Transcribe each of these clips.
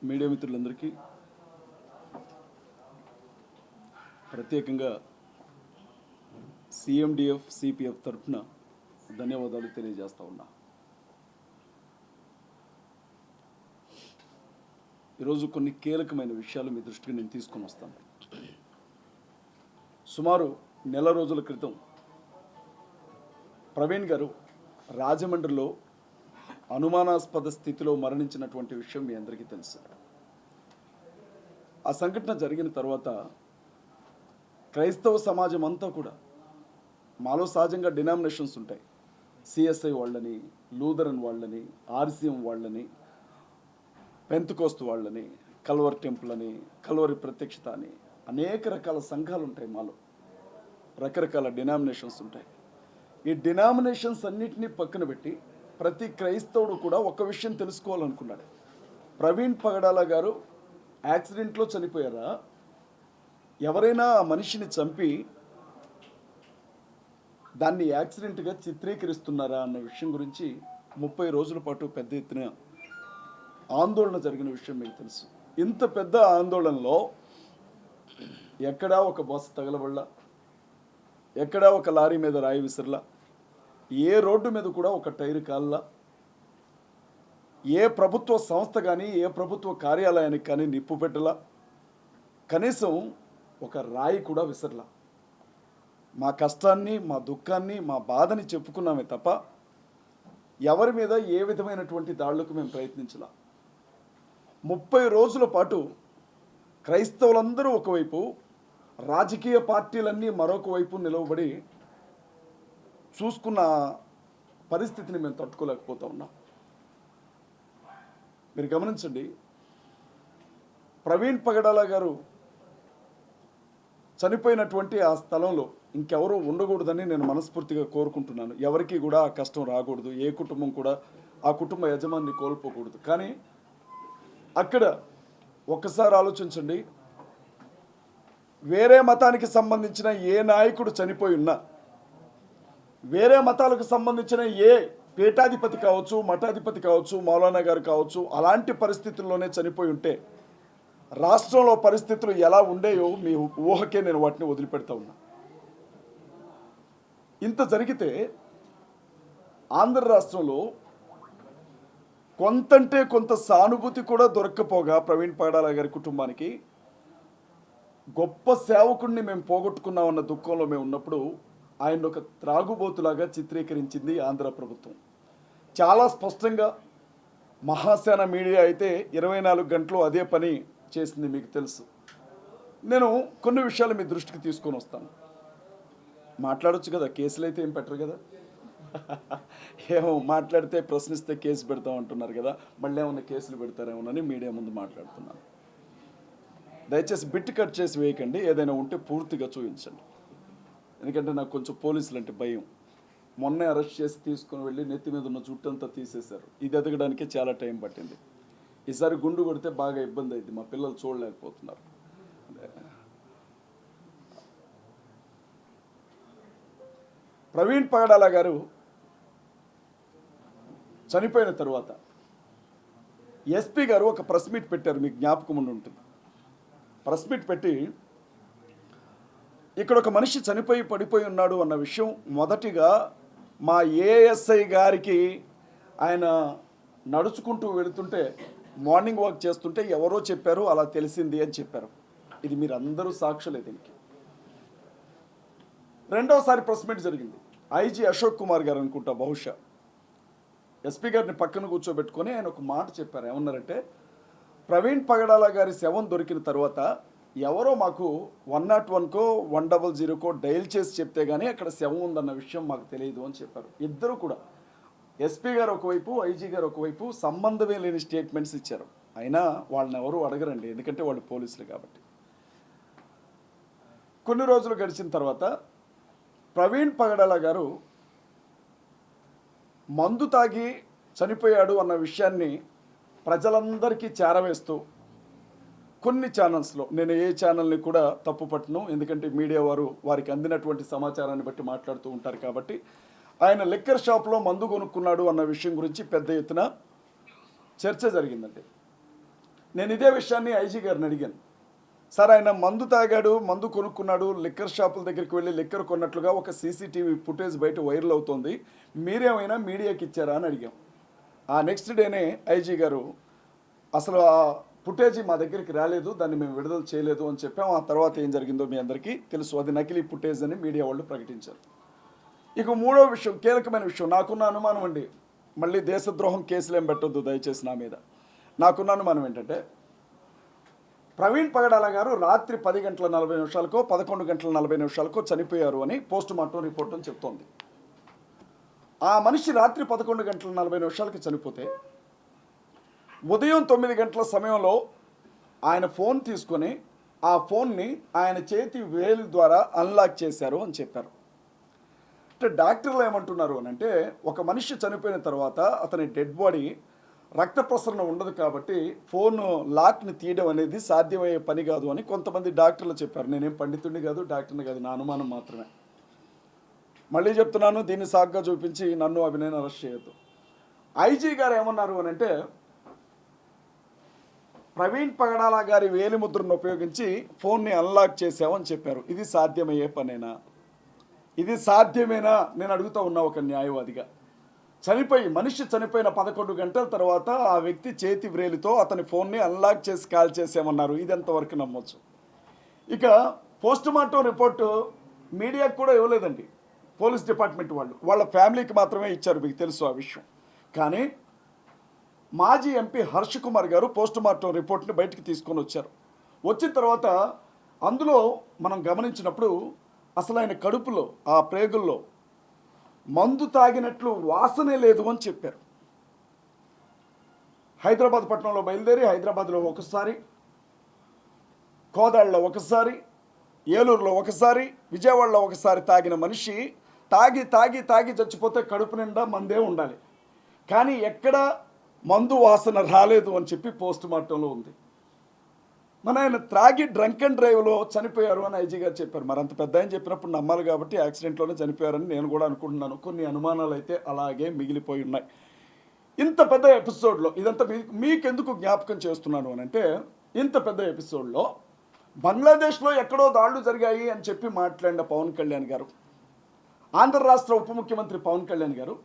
Media మిత్రులందరికీ ప్రత్యేకంగా CMDF CPF తరఫున ధన్యవాదాలు తెలియజేస్తా ఉన్నా. ఈరోజు కొన్ని కీలకమైన విషయాలు మీ దృష్టికి నేను తీసుకొని వస్తాను. సుమారు నెల రోజుల క్రితం ప్రవీణ్ గారు రాజమండ్రిలో అనుమానాస్పద స్థితిలో మరణించినటువంటి విషయం మీ అందరికీ తెలుసు. ఆ సంఘటన జరిగిన తర్వాత క్రైస్తవ సమాజం అంతా కూడా, మాలో సహజంగా డినామినేషన్స్ ఉంటాయి, సిఎస్ఐ వాళ్ళని, లూథరన్ వాళ్ళని, ఆర్సిఎం వాళ్ళని, పెంతకోస్తు వాళ్ళని, కల్వరి టెంపుల్ అని, కల్వరి ప్రత్యక్షత అని అనేక రకాల సంఘాలు ఉంటాయి. మాలో రకరకాల డినామినేషన్స్ ఉంటాయి. ఈ డినామినేషన్స్ అన్నిటినీ పక్కన పెట్టి ప్రతి క్రైస్తవుడు కూడా ఒక విషయం తెలుసుకోవాలనుకున్నాడు. ప్రవీణ్ పగడాల గారు యాక్సిడెంట్లో చనిపోయారా, ఎవరైనా ఆ మనిషిని చంపి దాన్ని యాక్సిడెంట్గా చిత్రీకరిస్తున్నారా అన్న విషయం గురించి 30 రోజుల పాటు పెద్ద ఎత్తున ఆందోళన జరిగిన విషయం మీకు తెలుసు. ఇంత పెద్ద ఆందోళనలో ఎక్కడా ఒక బస్సు తగలబడలా, ఎక్కడా ఒక లారీ మీద రాయి విసిరలా, ఏ రోడ్డు మీద కూడా ఒక టైరు కాల్లా, ఏ ప్రభుత్వ సంస్థ కానీ ఏ ప్రభుత్వ కార్యాలయానికి కానీ నిప్పు పెట్టలా, కనీసం ఒక రాయి కూడా విసరలా. మా కష్టాన్ని, మా దుఃఖాన్ని, మా బాధని చెప్పుకున్నామే తప్ప ఎవరి మీద ఏ విధమైనటువంటి దాడులకు మేము ప్రయత్నించలా. 30 రోజుల పాటు క్రైస్తవులందరూ ఒకవైపు, రాజకీయ పార్టీలన్నీ మరొక వైపు నిలవబడి చూసుకున్న పరిస్థితిని మేము తట్టుకోలేకపోతా ఉన్నాం. మీరు గమనించండి, ప్రవీణ్ పగడాల గారు చనిపోయినటువంటి ఆ స్థలంలో ఇంకెవరూ ఉండకూడదని నేను మనస్ఫూర్తిగా కోరుకుంటున్నాను. ఎవరికి కూడా ఆ కష్టం రాకూడదు, ఏ కుటుంబం కూడా ఆ కుటుంబ యజమానిని కోల్పోకూడదు. కానీ అక్కడ ఒక్కసారి ఆలోచించండి, వేరే మతానికి సంబంధించిన ఏ నాయకుడు చనిపోయి ఉన్నా, వేరే మతాలకు సంబంధించిన ఏ పీఠాధిపతి కావచ్చు, మఠాధిపతి కావచ్చు, మౌలానా గారు కావచ్చు, అలాంటి పరిస్థితుల్లోనే చనిపోయి ఉంటే రాష్ట్రంలో పరిస్థితులు ఎలా ఉండేయో మీ ఊహకే నేను వాటిని వదిలిపెడతా ఉన్నా. ఇంత జరిగితే ఆంధ్ర రాష్ట్రంలో కొంతంటే కొంత సానుభూతి కూడా దొరక్కపోగా ప్రవీణ్ పగడాల గారి కుటుంబానికి గొప్ప సేవకుడిని మేము పోగొట్టుకున్నామన్న దుఃఖంలో మేము ఉన్నప్పుడు ఆయన ఒక త్రాగుబోతులాగా చిత్రీకరించింది ఆంధ్ర ప్రభుత్వం. చాలా స్పష్టంగా మహాసేన మీడియా అయితే 24 గంటలు అదే పని చేసింది, మీకు తెలుసు. నేను కొన్ని విషయాలు మీ దృష్టికి తీసుకొని వస్తాను. మాట్లాడొచ్చు కదా, కేసులు అయితే ఏం పెట్టరు కదా. ఏమో మాట్లాడితే ప్రశ్నిస్తే కేసు పెడతాం అంటున్నారు కదా, మళ్ళీ ఏమన్నా కేసులు పెడతారేమోనని మీడియా ముందు మాట్లాడుతున్నాను. దయచేసి బిట్ కట్ చేసి వేయకండి, ఏదైనా ఉంటే పూర్తిగా చూపించండి. ఎందుకంటే నాకు కొంచెం పోలీసులు అంటే భయం. మొన్నే అరెస్ట్ చేసి తీసుకుని వెళ్ళి నెత్తి మీద ఉన్న జుట్టంతా తీసేశారు. ఇది ఎదగడానికే చాలా టైం పట్టింది. ఈసారి గుండు కొడితే బాగా ఇబ్బంది అయింది, మా పిల్లలు చూడలేకపోతున్నారు. ప్రవీణ్ పగడాల గారు చనిపోయిన తరువాత ఎస్పీ గారు ఒక ప్రెస్ మీట్ పెట్టారు, మీకు జ్ఞాపకం ఉండి ఉంటుంది. ప్రెస్ మీట్ పెట్టి ఇక్కడ ఒక మనిషి చనిపోయి పడిపోయి ఉన్నాడు అన్న విషయం మొదటిగా మా ఏఎస్ఐ గారికి ఆయన నడుచుకుంటూ వెళుతుంటే, మార్నింగ్ వాక్ చేస్తుంటే ఎవరో చెప్పారు, అలా తెలిసింది అని చెప్పారు. ఇది మీరు అందరూ సాక్షులే దీనికి. రెండవసారి ప్రెస్ మీట్ జరిగింది. ఐజీ అశోక్ కుమార్ గారు అనుకుంటా, బహుశా ఎస్పీ గారిని పక్కన కూర్చోబెట్టుకొని ఆయన ఒక మాట చెప్పారు. ఏమన్నారంటే, ప్రవీణ్ పగడాల గారి శవం దొరికిన తర్వాత ఎవరో మాకు 101కో 100కో డైల్ చేసి చెప్తే కానీ అక్కడ శవం ఉందన్న విషయం మాకు తెలియదు అని చెప్పారు. ఇద్దరు కూడా, ఎస్పీ గారు ఒకవైపు, ఐజీ గారు ఒకవైపు, సంబంధమే లేని స్టేట్మెంట్స్ ఇచ్చారు. అయినా వాళ్ళని ఎవరు అడగరండి, ఎందుకంటే వాళ్ళు పోలీసులు కాబట్టి. కొన్ని రోజులు గడిచిన తర్వాత ప్రవీణ్ పగడాల గారు మందు తాగి చనిపోయాడు అన్న విషయాన్ని ప్రజలందరికీ చేరవేస్తూ కొన్ని ఛానల్స్లో, నేను ఏ ఛానల్ని కూడా తప్పు పట్టను, ఎందుకంటే మీడియా వారు వారికి అందినటువంటి సమాచారాన్ని బట్టి మాట్లాడుతూ ఉంటారు కాబట్టి, ఆయన లిక్కర్ షాప్లో మందు కొనుక్కున్నాడు అన్న విషయం గురించి పెద్ద ఎత్తున చర్చ జరిగిందండి. నేను ఇదే విషయాన్ని ఐజీ గారిని అడిగాను. సార్, ఆయన మందు తాగాడు, మందు కొనుక్కున్నాడు, లిక్కర్ షాపుల దగ్గరికి వెళ్ళి లిక్కర్ కొన్నట్లుగా ఒక సీసీటీవీ ఫుటేజ్ బయట వైరల్ అవుతోంది, మీరేమైనా మీడియాకి ఇచ్చారా అని అడిగాం. ఆ నెక్స్ట్ డేనే ఐజీ గారు అసలు ఆ ఫుటేజీ మా దగ్గరికి రాలేదు, దాన్ని మేము విడుదల చేయలేదు అని చెప్పాం. ఆ తర్వాత ఏం జరిగిందో మీ అందరికీ తెలుసు. అది నకిలీ ఫుటేజ్ అని మీడియా వాళ్ళు ప్రకటించారు. ఇక మూడో విషయం, కీలకమైన విషయం, నాకున్న అనుమానం అండి. మళ్ళీ దేశద్రోహం కేసులు ఏం పెట్టొద్దు దయచేసి నా మీద. నాకున్న అనుమానం ఏంటంటే, ప్రవీణ్ పగడాల గారు రాత్రి 10:40 11:40 చనిపోయారు అని పోస్ట్ మార్టం రిపోర్ట్ అని చెప్తోంది. ఆ మనిషి రాత్రి 11:40 చనిపోతే ఉదయం 9 గంటల సమయంలో ఆయన ఫోన్ తీసుకొని ఆ ఫోన్ని ఆయన చేతి వేలు ద్వారా అన్లాక్ చేశారు అని చెప్పారు. అంటే డాక్టర్లు ఏమంటున్నారు అని అంటే, ఒక మనిషి చనిపోయిన తర్వాత అతని డెడ్ బాడీ రక్త ప్రసరణ ఉండదు కాబట్టి ఫోన్ లాక్ని తీయడం అనేది సాధ్యమయ్యే పని కాదు అని కొంతమంది డాక్టర్లు చెప్పారు. నేనేం పండితుడిని కాదు, డాక్టర్ని కాదు, నా అనుమానం మాత్రమే. మళ్ళీ చెప్తున్నాను, దీన్ని సాగ్గా చూపించి నన్ను అభినయను అరెస్ట్ చేయొద్దు. ఐజీ గారు ఏమన్నారు అని అంటే, ప్రవీణ్ పగడాల గారి వేలిముద్రను ఉపయోగించి ఫోన్ని అన్లాక్ చేసామని చెప్పారు. ఇది సాధ్యమయ్యే పనేనా? ఇది సాధ్యమేనా నేను అడుగుతూ ఉన్నా ఒక న్యాయవాదిగా. మనిషి చనిపోయిన 11 గంటల తర్వాత ఆ వ్యక్తి చేతి వ్రేలితో అతని ఫోన్ని అన్లాక్ చేసి కాల్ చేసామన్నారు. ఇది ఎంతవరకు నమ్మొచ్చు? ఇక పోస్ట్ మార్టం రిపోర్టు మీడియాకు కూడా ఇవ్వలేదండి. పోలీస్ డిపార్ట్మెంట్ వాళ్ళ ఫ్యామిలీకి మాత్రమే ఇచ్చారు, మీకు తెలుసు ఆ విషయం. కానీ మాజీ ఎంపీ హర్ష్ కుమార్ గారు పోస్ట్ మార్టం రిపోర్ట్ని బయటికి తీసుకొని వచ్చారు. వచ్చిన తర్వాత అందులో మనం గమనించినప్పుడు అసలు ఆయన కడుపులో, ఆ ప్రేగుల్లో మందు తాగినట్లు వాసనే లేదు అని చెప్పారు. హైదరాబాద్ పట్టణంలో బయలుదేరి హైదరాబాద్లో ఒకసారి, కోదాడలో ఒకసారి, ఏలూరులో ఒకసారి, విజయవాడలో ఒకసారి తాగిన మనిషి తాగి తాగి తాగి చచ్చిపోతే కడుపు నిండా మందే ఉండాలి, కానీ ఎక్కడ మందు వాసన రాలేదు అని చెప్పి పోస్ట్ మార్టంలో ఉంది. మన ఆయన త్రాగి డ్రంక్ అండ్ డ్రైవ్లో చనిపోయారు అని ఐజీ గారు చెప్పారు. మరి అంత పెద్ద ఆయన చెప్పినప్పుడు నమ్మాలి కాబట్టి యాక్సిడెంట్లోనే చనిపోయారని నేను కూడా అనుకుంటున్నాను. కొన్ని అనుమానాలు అయితే అలాగే మిగిలిపోయి ఉన్నాయి. ఇంత పెద్ద ఎపిసోడ్లో ఇదంతా మీకెందుకు జ్ఞాపకం చేస్తున్నాను అని అంటే, ఇంత పెద్ద ఎపిసోడ్లో బంగ్లాదేశ్లో ఎక్కడో దాడులు జరిగాయి అని చెప్పి మాట్లాడిన పవన్ కళ్యాణ్ గారు, ఆంధ్ర రాష్ట్ర ఉప ముఖ్యమంత్రి పవన్ కళ్యాణ్ గారు,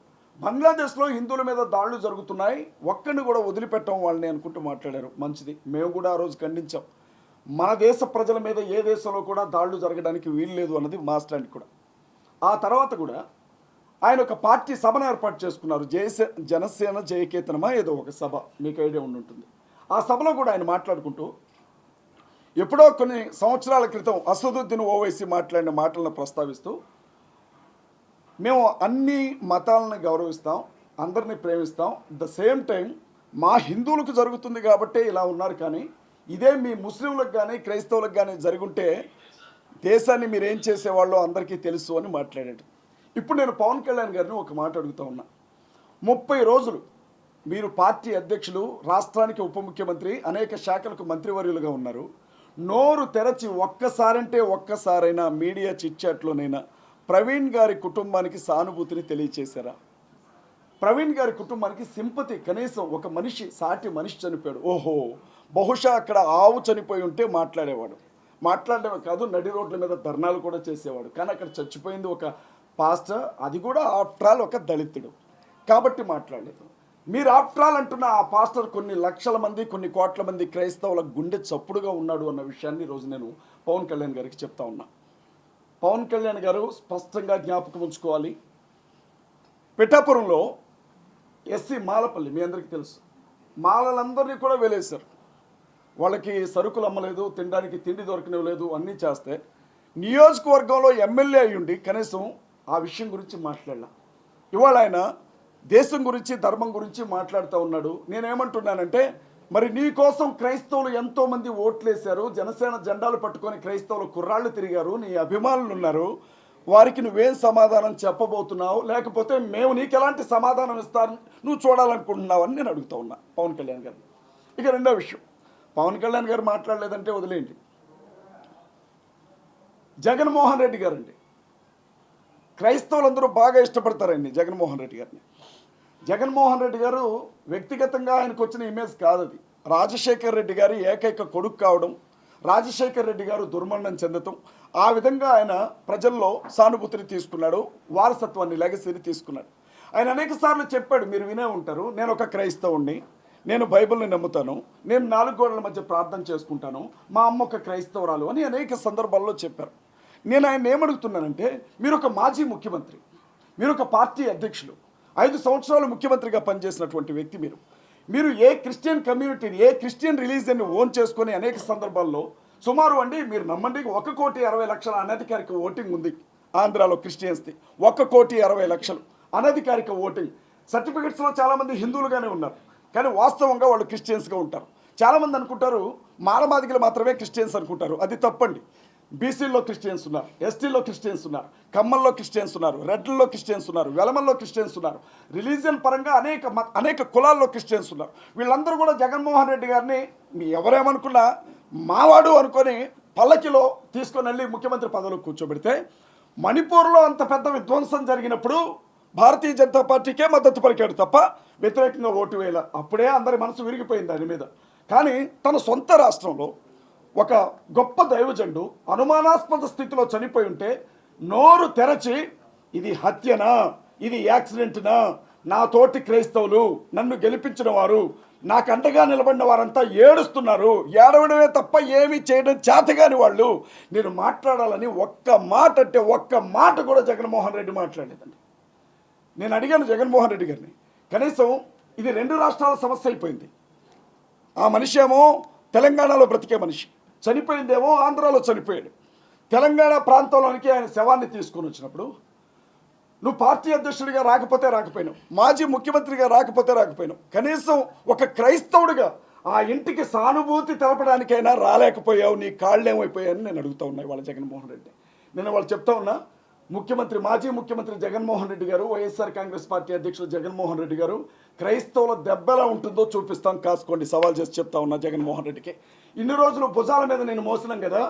బంగ్లాదేశ్లో హిందువుల మీద దాడులు జరుగుతున్నాయి, ఒక్కడిని కూడా వదిలిపెట్టం వాళ్ళని అనుకుంటూ మాట్లాడారు. మంచిది, మేము కూడా ఆ రోజు ఖండించాం. మన దేశ ప్రజల మీద ఏ దేశంలో కూడా దాడులు జరగడానికి వీల్లేదు అన్నది మా స్టాండ్ కూడా. ఆ తర్వాత కూడా ఆయన ఒక పార్టీ సభను ఏర్పాటు చేసుకున్నారు. జనసేన జయకేతనమా ఏదో ఒక సభ, మీకు ఐడియా ఉండుంటుంది. ఆ సభలో కూడా ఆయన మాట్లాడుకుంటూ ఎప్పుడో కొన్ని సంవత్సరాల క్రితం అసదుద్దీన్ ఓవైసీ మాట్లాడిన మాటలను ప్రస్తావిస్తూ, మేము అన్ని మతాలను గౌరవిస్తాం, అందరినీ ప్రేమిస్తాం, ద సేమ్ టైం మా హిందువులకు జరుగుతుంది కాబట్టే ఇలా ఉన్నారు, కానీ ఇదే మీ ముస్లింలకు కానీ క్రైస్తవులకు కానీ జరుగుంటే దేశాన్ని మీరు ఏం చేసేవాళ్ళో అందరికీ తెలుసు అని మాట్లాడాడు. ఇప్పుడు నేను పవన్ కళ్యాణ్ గారిని ఒక మాట అడుగుతూ ఉన్నా. 30 రోజులు మీరు పార్టీ అధ్యక్షులు, రాష్ట్రానికి ఉప ముఖ్యమంత్రి, అనేక శాఖలకు మంత్రివర్యులుగా ఉన్నారు. నోరు తెరచి ఒక్కసారంటే ఒక్కసారైనా మీడియా చిట్చాట్లోనైనా ప్రవీణ్ గారి కుటుంబానికి సానుభూతిని తెలియచేశారా? ప్రవీణ్ గారి కుటుంబానికి సింపతి, కనీసం ఒక మనిషి, సాటి మనిషి చనిపోయాడు, ఓహో బహుశా అక్కడ ఆవు చనిపోయి ఉంటే మాట్లాడేవాడు. మాట్లాడడమే కాదు, నడి రోడ్ల మీద ధర్నాలు కూడా చేసేవాడు. కానీ అక్కడ చచ్చిపోయింది ఒక పాస్టర్, అది కూడా ఆఫ్టర్ ఆల్ ఒక దళితుడు కాబట్టి మాట్లాడలేదు. మీరు ఆఫ్టర్ ఆల్ అంటున్న ఆ పాస్టర్ కొన్ని లక్షల మంది, కొన్ని కోట్ల మంది క్రైస్తవుల గుండె చప్పుడుగా ఉన్నాడు అన్న విషయాన్ని ఈరోజు నేను పవన్ కళ్యాణ్ గారికి చెప్తా ఉన్నా. పవన్ కళ్యాణ్ గారు స్పష్టంగా జ్ఞాపకం ఉంచుకోవాలి. పిఠాపురంలో ఎస్సీ మాలపల్లి, మీ అందరికీ తెలుసు, మాలలందరినీ కూడా వెలేశారు. వాళ్ళకి సరుకులు అమ్మలేదు, తినడానికి తిండి దొరకనివ్వలేదు, అన్నీ చేస్తే నియోజకవర్గంలో ఎమ్మెల్యే అయ్యుండి కనీసం ఆ విషయం గురించి మాట్లాడలా. ఇవాళ ఆయన దేశం గురించి, ధర్మం గురించి మాట్లాడుతూ ఉన్నాడు. నేనేమంటున్నానంటే, మరి నీ కోసం క్రైస్తవులు ఎంతోమంది ఓట్లేశారు, జనసేన జెండాలు పట్టుకొని క్రైస్తవులు కుర్రాళ్ళు తిరిగారు, నీ అభిమానులు ఉన్నారు, వారికి నువ్వేం సమాధానం చెప్పబోతున్నావు, లేకపోతే మేము నీకు ఎలాంటి సమాధానం ఇస్తాను నువ్వు చూడాలనుకుంటున్నావు అని నేను అడుగుతూ ఉన్నా పవన్ కళ్యాణ్ గారు. ఇక రెండో విషయం, పవన్ కళ్యాణ్ గారు మాట్లాడలేదంటే వదిలేయండి. జగన్మోహన్ రెడ్డి గారండి, క్రైస్తవులందరూ బాగా ఇష్టపడతారండి జగన్మోహన్ రెడ్డి గారిని. జగన్మోహన్ రెడ్డి గారు వ్యక్తిగతంగా ఆయనకు వచ్చిన ఇమేజ్ కాదు అది. రాజశేఖర్ రెడ్డి గారి ఏకైక కొడుకు కావడం, రాజశేఖర్ రెడ్డి గారు దుర్మరణం చెందటం, ఆ విధంగా ఆయన ప్రజల్లో సానుభూతిని తీసుకున్నాడు, వారసత్వాన్ని లెగసీని తీసుకున్నాడు. ఆయన అనేక సార్లు చెప్పాడు, మీరు వినే ఉంటారు, నేను ఒక క్రైస్తవుణ్ణి, నేను బైబిల్ని నమ్ముతాను, నేను 4 గోడల మధ్య ప్రార్థన చేసుకుంటాను, మా అమ్మ ఒక క్రైస్తవురాలు అని అనేక సందర్భాల్లో చెప్పారు. నేను ఆయన ఏమడుగుతున్నానంటే, మీరు ఒక మాజీ ముఖ్యమంత్రి, మీరు ఒక పార్టీ అధ్యక్షులు, 5 సంవత్సరాలు ముఖ్యమంత్రిగా పనిచేసినటువంటి వ్యక్తి మీరు ఏ క్రిస్టియన్ కమ్యూనిటీని, ఏ క్రిస్టియన్ రిలీజియన్ని ఓన్ చేసుకొని అనేక సందర్భాల్లో సుమారు అండి, మీరు నమ్మండి, 1,60,00,000 అనధికారిక ఓటింగ్ ఉంది ఆంధ్రాలో క్రిస్టియన్స్ది. 1,60,00,000 అనధికారిక ఓటింగ్. సర్టిఫికెట్స్లో చాలామంది హిందువులుగానే ఉన్నారు, కానీ వాస్తవంగా వాళ్ళు క్రిస్టియన్స్గా ఉంటారు. చాలామంది అనుకుంటారు మాలమాదిగలు మాత్రమే క్రిస్టియన్స్ అనుకుంటారు, అది తప్పండి. బీసీల్లో క్రిస్టియన్స్ ఉన్నారు, ఎస్టీలో క్రిస్టియన్స్ ఉన్నారు, కమ్మల్లో క్రిస్టియన్స్ ఉన్నారు, రెడ్లలో క్రిస్టియన్స్ ఉన్నారు, వెలమల్లో క్రిస్టియన్స్ ఉన్నారు, రిలీజియన్ పరంగా అనేక కులాల్లో క్రిస్టియన్స్ ఉన్నారు. వీళ్ళందరూ కూడా జగన్మోహన్ రెడ్డి గారిని ఎవరేమనుకున్నా మావాడు అనుకొని పల్లకిలో తీసుకొని వెళ్ళి ముఖ్యమంత్రి పదవిలో కూర్చోబెడితే, మణిపూర్లో అంత పెద్ద విధ్వంసం జరిగినప్పుడు భారతీయ జనతా పార్టీకే మద్దతు పలికాడు తప్ప వ్యతిరేకంగా ఓటు వేయాల. అప్పుడే అందరి మనసు విరిగిపోయింది దాని మీద. కానీ తన సొంత రాష్ట్రంలో ఒక గొప్ప దైవజనుడు అనుమానాస్పద స్థితిలో చనిపోయి ఉంటే నోరు తెరచి, ఇది హత్యనా, ఇది యాక్సిడెంట్నా, నా తోటి క్రైస్తవులు, నన్ను గెలిపించిన వారు, నాకు అండగా నిలబడిన వారంతా ఏడుస్తున్నారు, ఏడవడమే తప్ప ఏమీ చేయడం చేతగాని వాళ్ళు, నేను మాట్లాడాలని ఒక్క మాట కూడా జగన్మోహన్ రెడ్డి మాట్లాడలేదండి. నేను అడిగాను జగన్మోహన్ రెడ్డి గారిని, కనీసం ఇది 2 రాష్ట్రాల సమస్య అయిపోయింది. ఆ మనిషి ఏమో తెలంగాణలో బ్రతికే మనిషి, చనిపోయిందేమో ఆంధ్రాలో చనిపోయాడు. తెలంగాణ ప్రాంతంలోనికి ఆయన శవాన్ని తీసుకొని వచ్చినప్పుడు, నువ్వు పార్టీ అధ్యక్షుడిగా రాకపోయినావు, మాజీ ముఖ్యమంత్రిగా రాకపోయినావు, కనీసం ఒక క్రైస్తవుడిగా ఆ ఇంటికి సానుభూతి తెలపడానికైనా రాలేకపోయావు, నీ కాళ్ళేమైపోయాయని నేను అడుగుతా ఉన్నా ఇవాళ జగన్మోహన్ రెడ్డి. నేను వాళ్ళు చెప్తా ఉన్నా, మాజీ ముఖ్యమంత్రి జగన్మోహన్ రెడ్డి గారు, వైఎస్ఆర్ కాంగ్రెస్ పార్టీ అధ్యక్షుడు జగన్మోహన్ రెడ్డి గారు, క్రైస్తవుల దెబ్బ ఎలా ఉంటుందో చూపిస్తాం, కాసుకోండి, సవాల్ చేసి చెప్తా ఉన్నా జగన్మోహన్ రెడ్డికి. ఇన్ని రోజులు భుజాల మీద నేను మోసినాం కదా,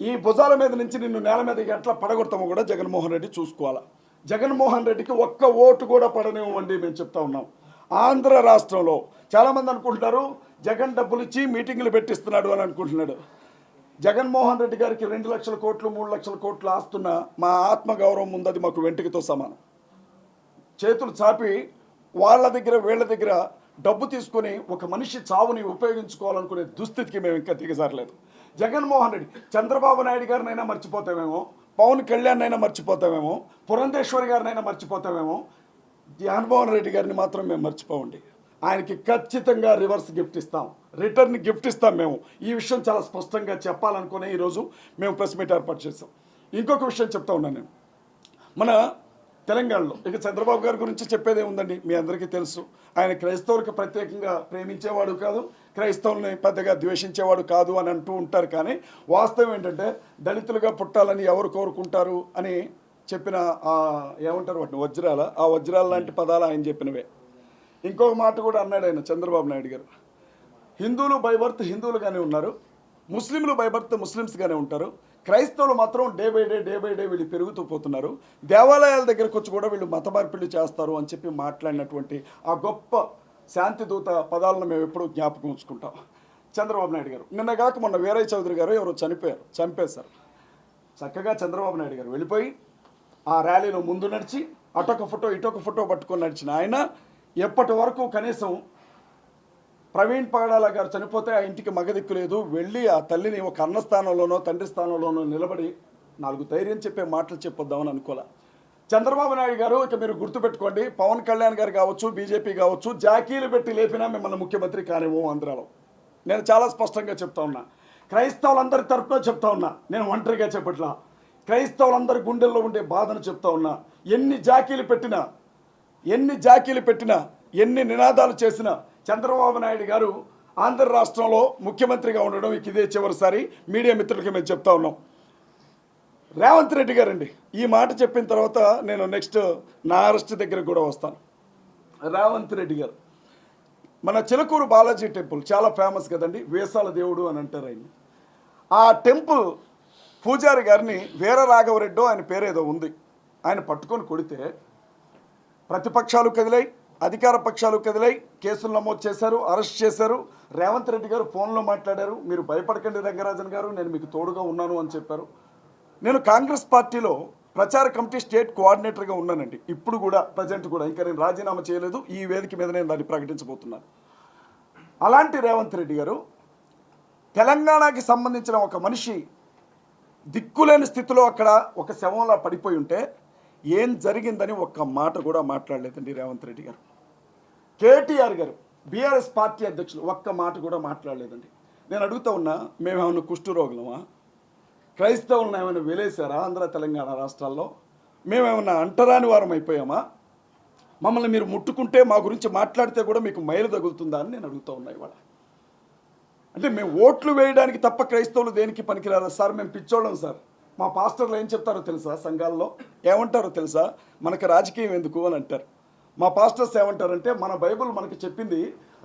ఈ భుజాల మీద నుంచి నిన్ను నేల మీద ఎట్లా పడగొడతామో కూడా జగన్మోహన్ రెడ్డి చూసుకోవాలా. జగన్మోహన్ రెడ్డికి ఒక్క ఓటు కూడా పడనివ్వండి మేము చెప్తా ఉన్నాం. ఆంధ్ర రాష్ట్రంలో చాలామంది అనుకుంటున్నారు జగన్ డబ్బులు ఇచ్చి మీటింగులు పెట్టిస్తున్నాడు అని అనుకుంటున్నాడు. జగన్మోహన్ రెడ్డి గారికి 2 లక్షల కోట్లు 3 లక్షల కోట్లు ఆస్తున్న మా ఆత్మగౌరవం ఉంది, అది మాకు వెంటికితో సమానం. చేతులు చాపి వాళ్ళ దగ్గర వీళ్ళ దగ్గర డబ్బు తీసుకొని ఒక మనిషి చావుని ఉపయోగించుకోవాలనుకునే దుస్థితికి మేము ఇంకా దిగజారలేదు. జగన్మోహన్ రెడ్డి, చంద్రబాబు నాయుడు గారినైనా మర్చిపోతామేమో, పవన్ కళ్యాణ్ అయినా మర్చిపోతామేమో, పురంధేశ్వరి గారినైనా మర్చిపోతామేమో, జగన్మోహన్ రెడ్డి గారిని మాత్రం మేము మర్చిపోండి. ఆయనకి ఖచ్చితంగా రివర్స్ గిఫ్ట్ ఇస్తాం, రిటర్న్ గిఫ్ట్ ఇస్తాం. మేము ఈ విషయం చాలా స్పష్టంగా చెప్పాలనుకునే ఈరోజు మేము ప్రెస్ మీట్ ఏర్పాటు చేస్తాం. ఇంకొక విషయం చెప్తా ఉన్నాను నేను, మన తెలంగాణలో ఇక చంద్రబాబు గారి గురించి చెప్పేదే ఉందండి, మీ అందరికీ తెలుసు. ఆయన క్రైస్తవులకు ప్రత్యేకంగా ప్రేమించేవాడు కాదు, క్రైస్తవుల్ని పెద్దగా ద్వేషించేవాడు కాదు అని అంటూ ఉంటారు. కానీ వాస్తవం ఏంటంటే దళితులుగా పుట్టాలని ఎవరు కోరుకుంటారు అని చెప్పిన ఏమంటారు వాటిని, ఆ వజ్రాల లాంటి పదాలు ఆయన చెప్పినవే. ఇంకొక మాట కూడా అన్నాడు ఆయన, చంద్రబాబు నాయుడు గారు, హిందువులు బై బర్త్ హిందువులుగానే ఉన్నారు, ముస్లింలు బై బర్త్ ముస్లిమ్స్గానే ఉంటారు, క్రైస్తవులు మాత్రం డే బై డే వీళ్ళు పెరుగుతూ పోతున్నారు, దేవాలయాల దగ్గరకు వచ్చి కూడా వీళ్ళు మత మార్పిడి చేస్తారు అని చెప్పి మాట్లాడినటువంటి ఆ గొప్ప శాంతిదూత పదాలను మేము ఎప్పుడూ జ్ఞాపకం ఉంచుకుంటాం. చంద్రబాబు నాయుడు గారు నిన్న కాక మొన్న వీరయ్య చౌదరి గారు ఎవరో చంపేశారు. చక్కగా చంద్రబాబు నాయుడు గారు వెళ్ళిపోయి ఆ ర్యాలీలో ముందు నడిచి అటొక ఫోటో ఇటొక ఫోటో పట్టుకొని నడిచిన ఆయన ఎప్పటి వరకు కనీసం ప్రవీణ్ పగడాల గారు చనిపోతే ఆ ఇంటికి మగదిక్కు లేదు, వెళ్ళి ఆ తల్లిని ఒక అన్న స్థానంలోనో తండ్రి స్థానంలోనో నిలబడి 4 ధైర్యం చెప్పే మాటలు చెప్పొద్దామని అనుకోలే. చంద్రబాబు నాయుడు గారు, ఇక మీరు గుర్తుపెట్టుకోండి, పవన్ కళ్యాణ్ గారు కావచ్చు, బీజేపీ కావచ్చు, జాకీలు పెట్టి లేపినా మిమ్మల్ని ముఖ్యమంత్రి కానివ్వం ఆంధ్రాలో. నేను చాలా స్పష్టంగా చెప్తా ఉన్నా, క్రైస్తవులందరి తరపున చెప్తా ఉన్నా, నేను ఒంటరిగా చెప్పట్లా, క్రైస్తవులందరి గుండెల్లో ఉండే బాధను చెప్తా ఉన్నా. ఎన్ని జాకీలు పెట్టినా ఎన్ని నినాదాలు చేసినా చంద్రబాబు నాయుడు గారు ఆంధ్ర రాష్ట్రంలో ముఖ్యమంత్రిగా ఉండడం ఇదే చివరిసారి. మీడియా మిత్రులకి మేము చెప్తా ఉన్నాం. రేవంత్ రెడ్డి గారండి, ఈ మాట చెప్పిన తర్వాత నేను నెక్స్ట్ నా అరెస్ట్ దగ్గరకు కూడా వస్తాను. రేవంత్ రెడ్డి గారు, మన చిలకూరు బాలాజీ టెంపుల్ చాలా ఫేమస్ కదండి, వేసాల దేవుడు అని అంటారు ఆయన. ఆ టెంపుల్ పూజారి గారిని వీర రాఘవరెడ్డో ఆయన పేరేదో ఉంది, ఆయన పట్టుకొని కొడితే ప్రతిపక్షాలు కదిలాయి, అధికార పక్షాలు కదిలాయి, కేసులు నమోదు చేశారు, అరెస్ట్ చేశారు. రేవంత్ రెడ్డి గారు ఫోన్లో మాట్లాడారు, మీరు భయపడకండి రంగరాజన్ గారు, నేను మీకు తోడుగా ఉన్నాను అని చెప్పారు. నేను కాంగ్రెస్ పార్టీలో ప్రచార కమిటీ స్టేట్ కోఆర్డినేటర్గా ఉన్నానండి. ఇప్పుడు కూడా ప్రజెంట్ కూడా ఇంకా నేను రాజీనామా చేయలేదు. ఈ వేదిక మీద నేను దాన్ని ప్రకటించబోతున్నాను. అలాంటి రేవంత్ రెడ్డి గారు తెలంగాణకి సంబంధించిన ఒక మనిషి దిక్కులేని స్థితిలో అక్కడ ఒక శవంలా పడిపోయి ఉంటే ఏం జరిగిందని ఒక్క మాట కూడా మాట్లాడలేదండి రేవంత్ రెడ్డి గారు. కేటీఆర్ గారు బీఆర్ఎస్ పార్టీ అధ్యక్షులు ఒక్క మాట కూడా మాట్లాడలేదండి. నేను అడుగుతా ఉన్నా, మేమేమన్నా కుష్ఠరోగులమా? క్రైస్తవులను ఏమైనా వెలేసారా ఆంధ్ర తెలంగాణ రాష్ట్రాల్లో? మేమేమన్నా అంటరాని వారం అయిపోయామా? మమ్మల్ని మీరు ముట్టుకుంటే, మా గురించి మాట్లాడితే కూడా మీకు మైలు తగులుతుందా అని నేను అడుగుతూ ఉన్నా ఇవాళ. అంటే మేము ఓట్లు వేయడానికి తప్ప క్రైస్తవులు దేనికి పనికిరారా సార్? మేము పిచ్చోళ్ళం సార్. మా పాస్టర్లు ఏం చెప్తారో తెలుసా? సంఘాల్లో ఏమంటారో తెలుసా? మనకు రాజకీయం ఎందుకు అని అంటారు. మా పాస్టర్స్ ఏమంటారంటే, మన బైబిల్ మనకు చెప్పింది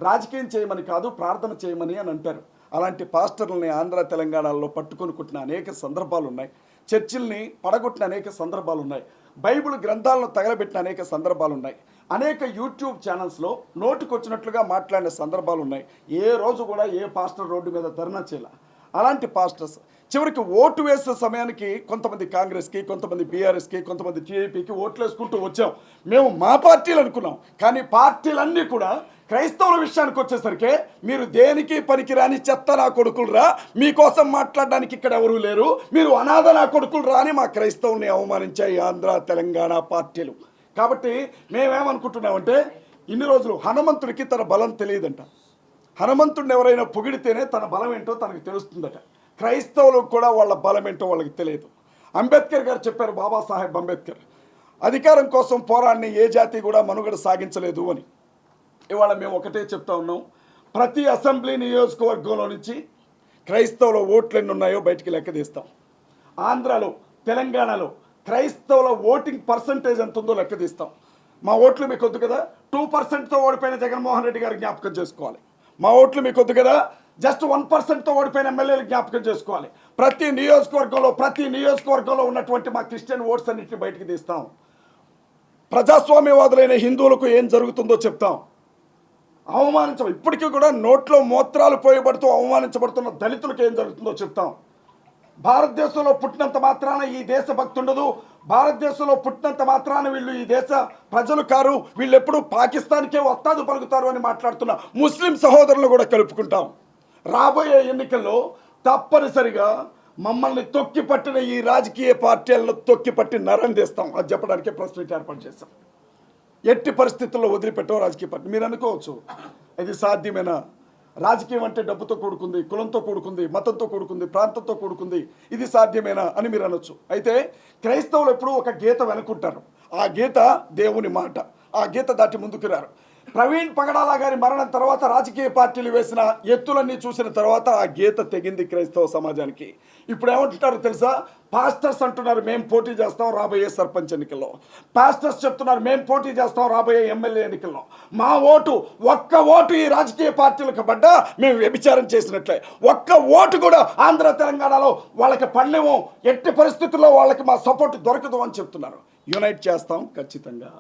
రాజకీయం చేయమని కాదు, ప్రార్థన చేయమని అని అంటారు. అలాంటి పాస్టర్లని ఆంధ్ర తెలంగాణలో పట్టుకొని కొట్టిన అనేక సందర్భాలు ఉన్నాయి. చర్చిల్ని పడగొట్టిన అనేక సందర్భాలు ఉన్నాయి. బైబిల్ గ్రంథాలను తగలబెట్టిన అనేక సందర్భాలు ఉన్నాయి. అనేక యూట్యూబ్ ఛానల్స్లో నోటుకొచ్చినట్లుగా మాట్లాడిన సందర్భాలు ఉన్నాయి. ఏ రోజు కూడా ఏ పాస్టర్ రోడ్డు మీద ధర్నా చేయాల. అలాంటి పాస్టర్స్ చివరికి ఓటు వేసే సమయానికి కొంతమంది కాంగ్రెస్కి, కొంతమంది బీఆర్ఎస్కి, కొంతమంది టీడీపీకి ఓట్లు వేసుకుంటూ వచ్చాం. మేము మా పార్టీలు అనుకున్నాం, కానీ పార్టీలన్నీ కూడా క్రైస్తవుల విషయానికి వచ్చేసరికి మీరు దేనికి పనికిరాని చెత్త నా కొడుకులు రా, మీకోసం మాట్లాడడానికి ఇక్కడ ఎవరూ లేరు, మీరు అనాథ నా కొడుకులు రా అని మా క్రైస్తవుల్ని అవమానించాయి ఆంధ్ర తెలంగాణ పార్టీలు. కాబట్టి మేమేమనుకుంటున్నామంటే, ఇన్ని రోజులు హనుమంతుడికి తన బలం తెలియదంట. హనుమంతుడిని ఎవరైనా పొగిడితేనే తన బలం ఏంటో తనకు తెలుస్తుందట. క్రైస్తవులకు కూడా వాళ్ళ బలం ఏంటో వాళ్ళకి తెలియదు. అంబేద్కర్ గారు చెప్పారు, బాబాసాహెబ్ అంబేద్కర్, అధికారం కోసం పోరాడిని ఏ జాతి కూడా మనుగడ సాగించలేదు అని. ఇవాళ మేము ఒకటే చెప్తా ఉన్నాం, ప్రతి అసెంబ్లీ నియోజకవర్గంలో నుంచి క్రైస్తవుల ఓట్లు ఎన్ని ఉన్నాయో బయటికి లెక్క తీస్తాం. ఆంధ్రాలో, తెలంగాణలో క్రైస్తవుల ఓటింగ్ పర్సంటేజ్ ఎంత ఉందో లెక్క తీస్తాం. మా ఓట్లు మీకు వద్దు కదా, 2%తో ఓడిపోయిన జగన్మోహన్ రెడ్డి గారు జ్ఞాపకం చేసుకోవాలి. మా ఓట్లు మీకు వద్దు కదా, జస్ట్ 1%తో ఓడిపోయిన ఎమ్మెల్యేలు జ్ఞాపకం చేసుకోవాలి. ప్రతి నియోజకవర్గంలో ఉన్నటువంటి మా క్రిస్టియన్ ఓట్స్ అన్నింటినీ బయటికి తీస్తాం. ప్రజాస్వామ్యవాదులైన హిందువులకు ఏం జరుగుతుందో చెప్తాం. ఇప్పటికీ కూడా నోట్లో మూత్రాలు పోయబడుతూ అవమానించబడుతున్న దళితులకు ఏం జరుగుతుందో చెప్తాం. భారతదేశంలో పుట్టినంత మాత్రాన ఈ దేశ భక్తి ఉండదు, భారతదేశంలో పుట్టినంత మాత్రాన వీళ్ళు ఈ దేశ ప్రజలు కారు, వీళ్ళు ఎప్పుడు పాకిస్తాన్కే వస్తాదు పలుకుతారు అని మాట్లాడుతున్న ముస్లిం సహోదరులు కూడా కలుపుకుంటాం. రాబోయే ఎన్నికల్లో తప్పనిసరిగా మమ్మల్ని తొక్కిపట్టిన ఈ రాజకీయ పార్టీలను తొక్కిపట్టి నరం తీస్తాం. అది చెప్పడానికే ప్రెస్ మీట్ ఏర్పాటు చేస్తాం. ఎట్టి పరిస్థితుల్లో వదిలిపెట్టాం రాజకీయ పార్టీ. మీరు అనుకోవచ్చు, ఇది సాధ్యమేనా? రాజకీయం అంటే డబ్బుతో కూడుకుంది, కులంతో కూడుకుంది, మతంతో కూడుకుంది, ప్రాంతంతో కూడుకుంది, ఇది సాధ్యమేనా అని మీరు అనొచ్చు. అయితే క్రైస్తవులు ఎప్పుడూ ఒక గీత వెనుకుంటారు. ఆ గీత దేవుని మాట. ఆ గీత దాటి ముందుకు రారు. ప్రవీణ్ పగడాల గారి మరణం తర్వాత రాజకీయ పార్టీలు వేసిన ఎత్తులన్నీ చూసిన తర్వాత ఆ గీత తెగింది క్రైస్తవ సమాజానికి. ఇప్పుడు ఏమంటున్నారు తెలుసా? పాస్టర్స్ అంటున్నారు మేము పోటీ చేస్తాం రాబోయే సర్పంచ్ ఎన్నికల్లో, పాస్టర్స్ చెప్తున్నారు మేము పోటీ చేస్తాం రాబోయే ఎమ్మెల్యే ఎన్నికల్లో. మా ఒక్క ఓటు ఈ రాజకీయ పార్టీలకు పడ్డా మేము వ్యభిచారం చేసినట్లే. ఒక్క ఓటు కూడా ఆంధ్ర తెలంగాణలో వాళ్ళకి పడలేము, ఎట్టి పరిస్థితుల్లో వాళ్ళకి మా సపోర్ట్ దొరకదు అని చెప్తున్నారు. యునైట్ చేస్తాం ఖచ్చితంగా.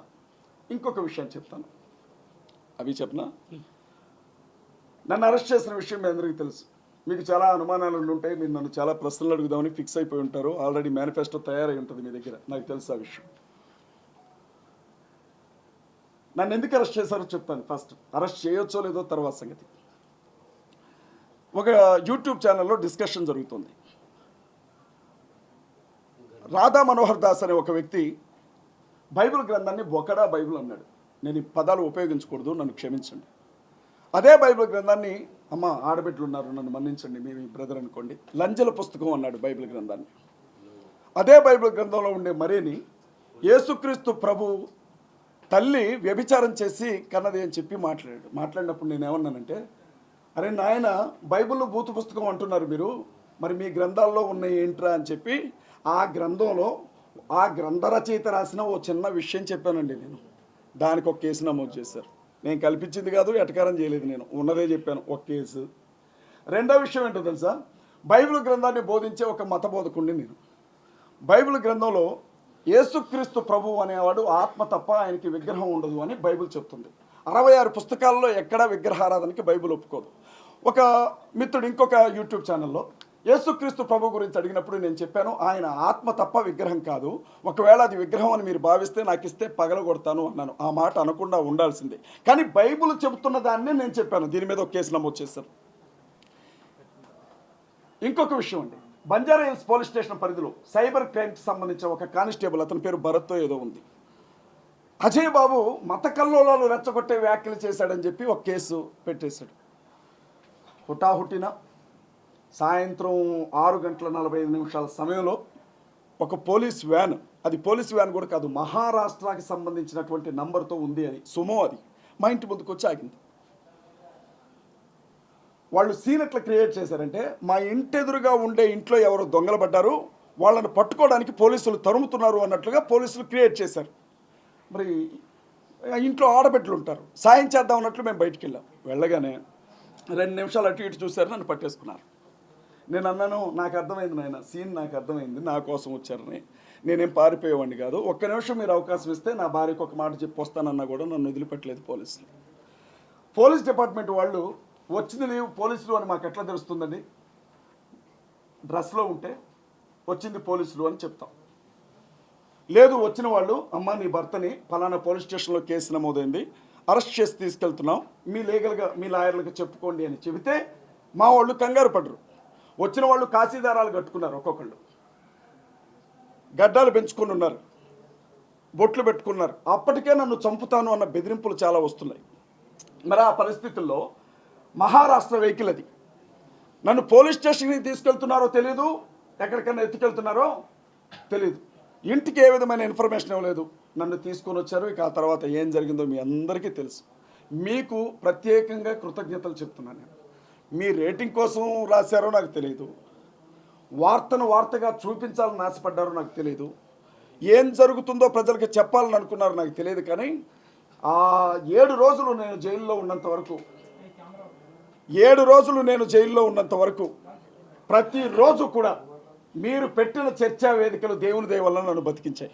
ఇంకొక విషయం చెప్తాను, అవి చెప్పనా? నన్ను అరెస్ట్ చేసిన విషయం మీ అందరికీ తెలుసు. మీకు చాలా అనుమానాలు ఉంటాయి, మీరు నన్ను చాలా ప్రశ్నలు అడుగుదామని ఫిక్స్ అయిపోయి ఉంటారు. ఆల్రెడీ మేనిఫెస్టో తయారై ఉంటుంది మీ దగ్గర, నాకు తెలుసు ఆ విషయం. నన్ను ఎందుకు అరెస్ట్ చేశారో చెప్తాను. ఫస్ట్ అరెస్ట్ చేయొచ్చో లేదో తర్వాత సంగతి. ఒక యూట్యూబ్ ఛానల్లో డిస్కషన్ జరుగుతుంది. రాధా మనోహర్ దాస్ అనే ఒక వ్యక్తి బైబిల్ గ్రంథాన్ని బొకడా బైబిల్ అన్నాడు. నేను ఈ పదాలు ఉపయోగించకూడదు, నన్ను క్షమించండి. అదే బైబిల్ గ్రంథాన్ని, అమ్మ ఆడబిడ్డలు ఉన్నారు నన్ను మన్నించండి, మీ బ్రదర్ అనుకోండి, లంజల పుస్తకం అన్నాడు బైబిల్ గ్రంథాన్ని. అదే బైబిల్ గ్రంథంలో ఉండే మరేని యేసుక్రీస్తు ప్రభు తల్లి వ్యభిచారం చేసి కన్నది అని చెప్పి మాట్లాడినప్పుడు నేను ఏమన్నానంటే, అరే నాయన, బైబిల్లో బూతు పుస్తకం అంటున్నారు మీరు, మరి మీ గ్రంథాల్లో ఉన్నాయి ఏంట్రా అని చెప్పి ఆ గ్రంథంలో ఆ గ్రంథ రచయిత రాసిన ఓ చిన్న విషయం చెప్పానండి నేను. దానికి ఒక కేసు నమోదు చేశారు. నేను కల్పించింది కాదు, ఎటకారం చేయలేదు, నేను ఉన్నదే చెప్పాను. ఒక కేసు. రెండో విషయం ఏంటో తెలుసా? బైబిల్ గ్రంథాన్ని బోధించే ఒక మత బోధకుడిని నేను. బైబిల్ గ్రంథంలో యేసుక్రీస్తు ప్రభువు అనేవాడు ఆత్మ తప్ప ఆయనకి విగ్రహం ఉండదు అని బైబిల్ చెప్తుంది. 66 పుస్తకాల్లో ఎక్కడా విగ్రహారాధనకి బైబిల్ ఒప్పుకోదు. ఒక మిత్రుడు ఇంకొక యూట్యూబ్ ఛానల్లో యేసుక్రీస్తు ప్రభు గురించి అడిగినప్పుడు నేను చెప్పాను, ఆయన ఆత్మ తప్ప విగ్రహం కాదు, ఒకవేళ అది విగ్రహం అని మీరు భావిస్తే నాకు ఇస్తే పగలగొడతాను అన్నాను. ఆ మాట అనకుండా ఉండాల్సిందే, కానీ బైబిల్ చెబుతున్న దాన్నే నేను చెప్పాను. దీని మీద ఒక కేసు నమోదు చేశాను. ఇంకొక విషయం అండి, బంజారా హిల్స్ పోలీస్ స్టేషన్ పరిధిలో సైబర్ క్రైమ్కి సంబంధించిన ఒక కానిస్టేబుల్, అతని పేరు భరత్తో ఏదో ఉంది, అజయ్ బాబు మత కల్లోలాలు రెచ్చగొట్టే వ్యాఖ్యలు చేశాడని చెప్పి ఒక కేసు పెట్టేశాడు. హుటాహుటిన సాయంత్రం 6:45 సమయంలో ఒక పోలీస్ వ్యాన్, అది పోలీస్ వ్యాన్ కూడా కాదు, మహారాష్ట్రకి సంబంధించినటువంటి నంబర్తో ఉంది, అది సుమో, అది మా ఇంటి ముందుకు వచ్చి ఆగింది. వాళ్ళు సీన్ ఎట్లా క్రియేట్ చేశారంటే, మా ఇంటి ఎదురుగా ఉండే ఇంట్లో ఎవరో దొంగలు పడ్డారు, వాళ్ళని పట్టుకోవడానికి పోలీసులు తరుముతున్నారు అన్నట్లుగా పోలీసులు క్రియేట్ చేశారు. మరి ఇంట్లో ఆడబిడ్డలు ఉంటారు, సాయం చేద్దాం అన్నట్లు మేము బయటికి వెళ్ళాం. వెళ్ళగానే 2 నిమిషాలు అటు ఇటు చూశారు, నన్ను పట్టేసుకున్నారు. నేను అన్నాను, నాకు అర్థమైంది నాయన, సీన్ నాకు అర్థమైంది, నా కోసం వచ్చారని, నేనేం పారిపోయేవాడిని కాదు, ఒక్క నిమిషం మీరు అవకాశం ఇస్తే నా భార్యకు ఒక మాట చెప్పి వస్తానన్నా కూడా నన్ను వదిలిపెట్టలేదు పోలీసులు. పోలీస్ డిపార్ట్మెంట్ వాళ్ళు వచ్చింది లేవు పోలీసులు అని మాకు ఎట్లా తెలుస్తుందండి? డ్రెస్లో ఉంటే వచ్చింది పోలీసులు అని చెప్తాం. లేదు, వచ్చిన వాళ్ళు, అమ్మ నీ భర్తని ఫలానా పోలీస్ స్టేషన్లో కేసు నమోదైంది, అరెస్ట్ చేసి తీసుకెళ్తున్నాం, మీ లీగల్గా మీ లాయర్లకు చెప్పుకోండి అని చెబితే మా వాళ్ళు కంగారు పడరు. వచ్చిన వాళ్ళు కాశీదారాలు కట్టుకున్నారు, ఒక్కొక్కళ్ళు గడ్డాలు పెంచుకొని ఉన్నారు, బొట్లు పెట్టుకున్నారు. అప్పటికే నన్ను చంపుతాను అన్న బెదిరింపులు చాలా వస్తున్నాయి. మరి ఆ పరిస్థితుల్లో మహారాష్ట్ర వెహికల్ అది, నన్ను పోలీస్ స్టేషన్కి తీసుకెళ్తున్నారో తెలియదు, ఎక్కడికైనా ఎత్తుకెళ్తున్నారో తెలియదు, ఇంటికి ఏ విధమైన ఇన్ఫర్మేషన్ ఇవ్వలేదు, నన్ను తీసుకొని వచ్చారు. ఇక ఆ తర్వాత ఏం జరిగిందో మీ అందరికీ తెలుసు. మీకు ప్రత్యేకంగా కృతజ్ఞతలు చెప్తున్నాను. నేను మీ రేటింగ్ కోసం రాశారో నాకు తెలియదు, వార్తను వార్తగా చూపించాలని ఆశపడ్డారో నాకు తెలియదు, ఏం జరుగుతుందో ప్రజలకు చెప్పాలని అనుకున్నారో నాకు తెలియదు. కానీ ఆ 7 రోజులు నేను జైల్లో ఉన్నంత వరకు, 7 రోజులు నేను జైల్లో ఉన్నంత వరకు ప్రతిరోజు కూడా మీరు పెట్టిన చర్చా వేదికలు దేవుని దయ వల్ల నన్ను బతికించాయి.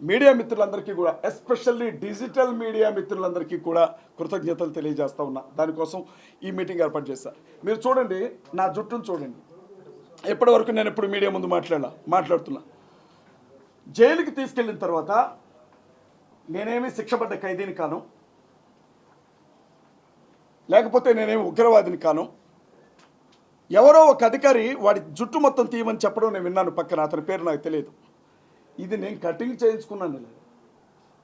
మీడియా మిత్రులందరికీ కూడా, ఎస్పెషల్లీ డిజిటల్ మీడియా మిత్రులందరికీ కూడా కృతజ్ఞతలు తెలియజేస్తూ ఉన్నా. దానికోసం ఈ మీటింగ్ ఏర్పాటు చేశాను. మీరు చూడండి, నా జుట్టును చూడండి, ఎప్పటి వరకు నేను ఎప్పుడు మీడియా ముందు మాట్లాడుతున్నా. జైలుకి తీసుకెళ్ళిన తర్వాత నేనేమి శిక్షపడ్డ ఖైదీని కాను, లేకపోతే నేనేమి ఉగ్రవాదిని కాను. ఎవరో ఒక అధికారి వాడి జుట్టు మొత్తం తీయమని చెప్పడం నేను విన్నాను పక్కన, అతని పేరు నాకు తెలియదు. ఇది నేను కటింగ్ చేయించుకున్నాను,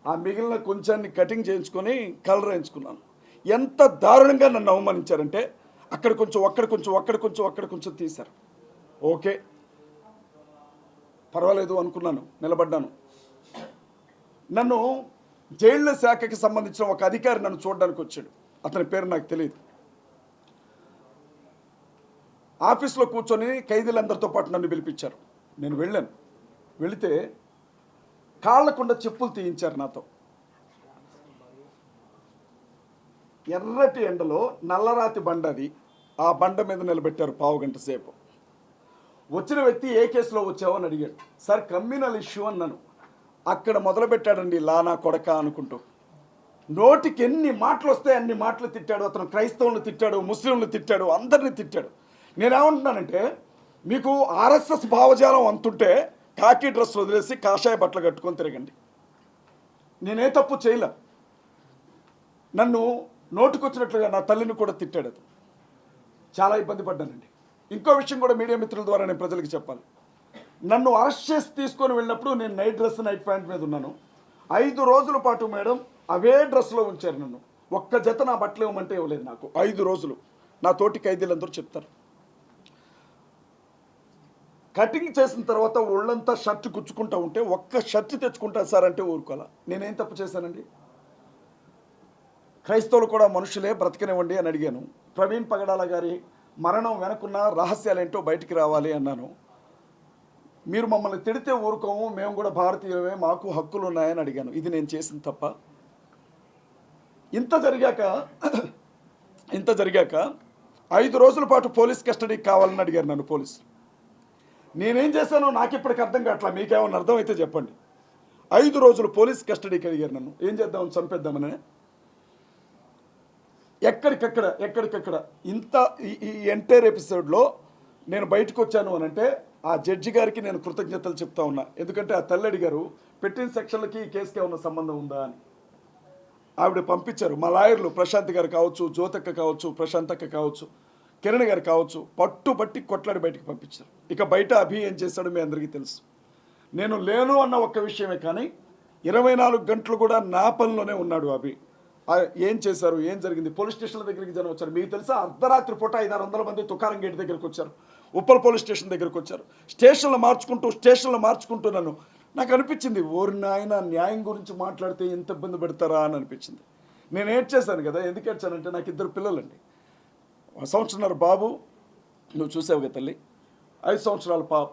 ఆ మిగిలిన కొంచెాన్ని కటింగ్ చేయించుకొని కలర్ వేయించుకున్నాను. ఎంత దారుణంగా నన్ను అవమానించారంటే, అక్కడ కొంచెం అక్కడ కొంచెం అక్కడ కొంచెం అక్కడ కొంచెం తీశారు. ఓకే, పర్వాలేదు అనుకున్నాను, నిలబడ్డాను. నన్ను జైళ్ళ శాఖకి సంబంధించిన ఒక అధికారి నన్ను చూడడానికి వచ్చాడు, అతని పేరు నాకు తెలియదు. ఆఫీస్లో కూర్చొని ఖైదీలందరితో పాటు నన్ను పిలిపించారు. నేను వెళ్ళాను. వెళితే కాళ్ళకుండా చెప్పులు తీయించారు నాతో. ఎర్రటి ఎండలో నల్లరాతి బండ, అది ఆ బండ మీద నిలబెట్టారు 15 గంట సేపు. వచ్చిన వ్యక్తి ఏ కేసులో వచ్చావు అని అడిగాడు. సార్ కమ్యూనల్ ఇష్యూ అన్నాను. అక్కడ మొదలుపెట్టాడండి లానా కొడక అనుకుంటూ. నోటికి ఎన్ని మాటలు వస్తే అన్ని మాటలు తిట్టాడు. అతను క్రైస్తవులను తిట్టాడు, ముస్లింలు తిట్టాడు, అందరినీ తిట్టాడు. నేనేమంటున్నానంటే, మీకు ఆర్ఎస్ఎస్ భావజాలం అంతుంటే కాకి డ్రెస్ వదిలేసి కాషాయ బట్టలు కట్టుకొని తిరగండి. నేనే తప్పు చేయలే. నన్ను నోటుకొచ్చినట్లుగా నా తల్లిని కూడా తిట్టాడు. అది చాలా ఇబ్బంది పడ్డానండి. ఇంకో విషయం కూడా మీడియా మిత్రుల ద్వారా నేను ప్రజలకు చెప్పాలి. నన్ను అరెస్ట్ చేసి తీసుకొని వెళ్ళినప్పుడు నేను నైట్ డ్రెస్, నైట్ ప్యాంట్ మీద ఉన్నాను. 5 రోజుల పాటు మేడం అవే డ్రెస్లో ఉంచారు నన్ను. ఒక్క జత నా బట్టలు ఇవ్వమంటే ఇవ్వలేదు నాకు. 5 రోజులు. నా తోటి ఖైదీలందరూ చెప్తారు. కటింగ్ చేసిన తర్వాత ఒళ్ళంతా షర్ట్ గుచ్చుకుంటూ ఉంటే ఒక్క షర్ట్ తెచ్చుకుంటాను సార్ అంటే ఊరుకోవాలా. నేనేం తప్పు చేశానండి? క్రైస్తవులు కూడా మనుషులే, బ్రతకనివ్వండి అని అడిగాను. ప్రవీణ్ పగడాల గారి మరణం వెనకున్న రహస్యాలేంటో బయటికి రావాలి అన్నాను. మీరు మమ్మల్ని తిడితే ఊరుకోము, మేము కూడా భారతీయులమే, మాకు హక్కులు ఉన్నాయని అడిగాను. ఇది నేను చేసిన తప్ప? ఇంత జరిగాక 5 రోజుల పాటు పోలీస్ కస్టడీకి కావాలని అడిగారు నన్ను పోలీసులు. నేనేం చేశానో నాకు ఇప్పటికి అర్థం కావట్లా. మీకేమన్నా అర్థమైతే చెప్పండి. 5 రోజులు పోలీస్ కస్టడీకి అడిగారు నన్ను. ఏం చేద్దామని, చంపేద్దామని. ఎక్కడికక్కడ ఇంత ఈ ఎంటైర్ ఎపిసోడ్లో నేను బయటకు వచ్చాను అని అంటే ఆ జడ్జి గారికి నేను కృతజ్ఞతలు చెప్తా ఉన్నా. ఎందుకంటే ఆ తల్లి అడిగారు పెట్టిన సెక్షన్లకి ఈ కేసుకి ఏమన్నా సంబంధం ఉందా అని. ఆవిడ పంపించారు. మా లాయర్లు ప్రశాంత్ గారు కావచ్చు, జ్యోతక్క కావచ్చు, ప్రశాంతక్క కావచ్చు, కిరణ్ గారు కావచ్చు, పట్టుబట్టి కొట్లాడి బయటికి పంపించారు. ఇక బయట అభి ఏం చేశాడో మీ అందరికీ తెలుసు. నేను లేను అన్న ఒక్క విషయమే కానీ 24 గంటలు కూడా నా పనిలోనే ఉన్నాడు అభి. ఏం చేశారు, ఏం జరిగింది, పోలీస్ స్టేషన్ల దగ్గరికి జనం వచ్చారు. మీకు తెలుసా, అర్ధరాత్రి పూట 500-600 మంది తుకారం గేట్ దగ్గరికి వచ్చారు, ఉప్పల్ పోలీస్ స్టేషన్ దగ్గరికి వచ్చారు. స్టేషన్లు మార్చుకుంటూ నాకు అనిపించింది, ఓరి నాయన న్యాయం గురించి మాట్లాడితే ఎంత ఇబ్బంది పెడతారా అని అనిపించింది. నేను ఏడ్చేశాను కదా. ఎందుకు ఏడ్చానంటే నాకు 2 పిల్లలండి. 1 సంవత్సరంన్నర బాబు, నువ్వు చూసావు కదా తల్లి, 5 సంవత్సరాల పాప.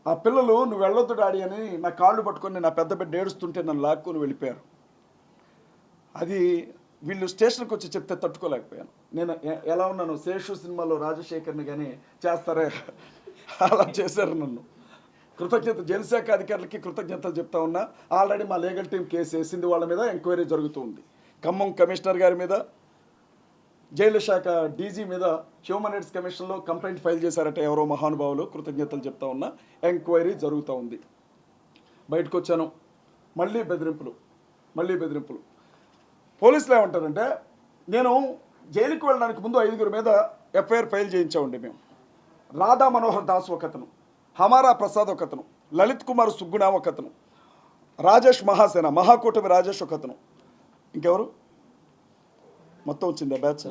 ఆ పిల్లలు నువ్వు వెళ్ళొద్దు డాడీ అని నా కాళ్ళు పట్టుకొని నా పెద్ద బిడ్డ ఏడుస్తుంటే నన్ను లాక్కుని వెళ్ళిపోయారు. అది వీళ్ళు స్టేషన్కి వచ్చి చెప్తే తట్టుకోలేకపోయాను. నేను ఎలా ఉన్నాను, శేషు సినిమాలో రాజశేఖర్ని కానీ చేస్తారే అలా చేశారు నన్ను. జనశాఖ అధికారులకి కృతజ్ఞతలు చెప్తా ఉన్నా. ఆల్రెడీ మా లీగల్ టీం కేసు వేసింది, వాళ్ళ మీద ఎంక్వైరీ జరుగుతూ ఉంది. ఖమ్మం కమిషనర్ గారి మీద, జైలు శాఖ డీజీ మీద హ్యూమన్ రైట్స్ కమిషన్లో కంప్లైంట్ ఫైల్ చేశారట ఎవరో మహానుభావులు. కృతజ్ఞతలు చెప్తా ఉన్నా. ఎంక్వైరీ జరుగుతూ ఉంది. బయటకు వచ్చాను, మళ్ళీ బెదిరింపులు. పోలీసులు ఏమంటారంటే, నేను జైలుకి వెళ్ళడానికి ముందు 5 మీద ఎఫ్ఐఆర్ ఫైల్ చేయించామండి మేము. రాధా మనోహర్ దాస్ ఒకతను, హమారా ప్రసాద్ ఒకతను, లలిత్ కుమార్ సుగ్గుణ ఒకతను, రాజేష్ మహాసేన మహాకూటమి రాజేష్ ఒకతను, ఇంకెవరు మొత్తం వచ్చింది ఆ బ్యాచ్,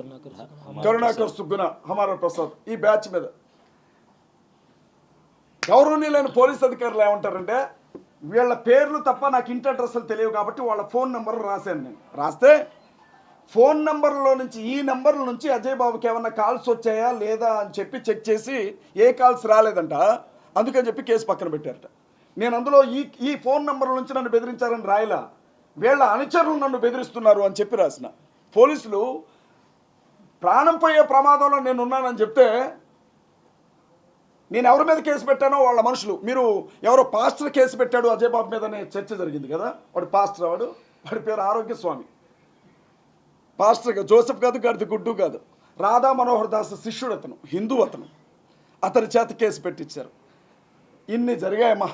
కరుణాకర్ సుగ్గుణ, హమారా ప్రసాద్. ఈ బ్యాచ్ మీద గౌరవనీయులైన పోలీస్ అధికారులు ఏమంటారంటే, వీళ్ళ పేర్లు తప్ప నాకు ఇంటి అడ్రస్లు తెలియవు కాబట్టి వాళ్ళ ఫోన్ నెంబర్లు రాశాను నేను. రాస్తే ఫోన్ నెంబర్లో నుంచి, ఈ నెంబర్ల నుంచి అజయ్ బాబుకి ఏమన్నా కాల్స్ వచ్చాయా లేదా అని చెప్పి చెక్ చేసి ఏ కాల్స్ రాలేదంట. అందుకని చెప్పి కేసు పక్కన పెట్టారట. నేను అందులో ఈ ఫోన్ నెంబర్ల నుంచి నన్ను బెదిరించారని రాయలా, వీళ్ళ అనుచరులు నన్ను బెదిరిస్తున్నారు అని చెప్పి రాసిన. పోలీసులు ప్రాణం పోయే ప్రమాదంలో నేను ఉన్నానని చెప్తే, నేను ఎవరి మీద కేసు పెట్టానో వాళ్ళ మనుషులు, మీరు ఎవరో పాస్టర్ కేసు పెట్టాడు అజయ్ బాబు మీద అనే చర్చ జరిగింది కదా. వాడు పాస్టర్, వాడి పేరు ఆరోగ్యస్వామి. పాస్టర్గా జోసెఫ్ కాదు, గడిది గుడ్డు కాదు, రాధా మనోహర్ దాస్ శిష్యుడు అతను, హిందూ అతను. అతని చేత కేసు పెట్టించారు. ఇన్ని జరిగాయమ్మా.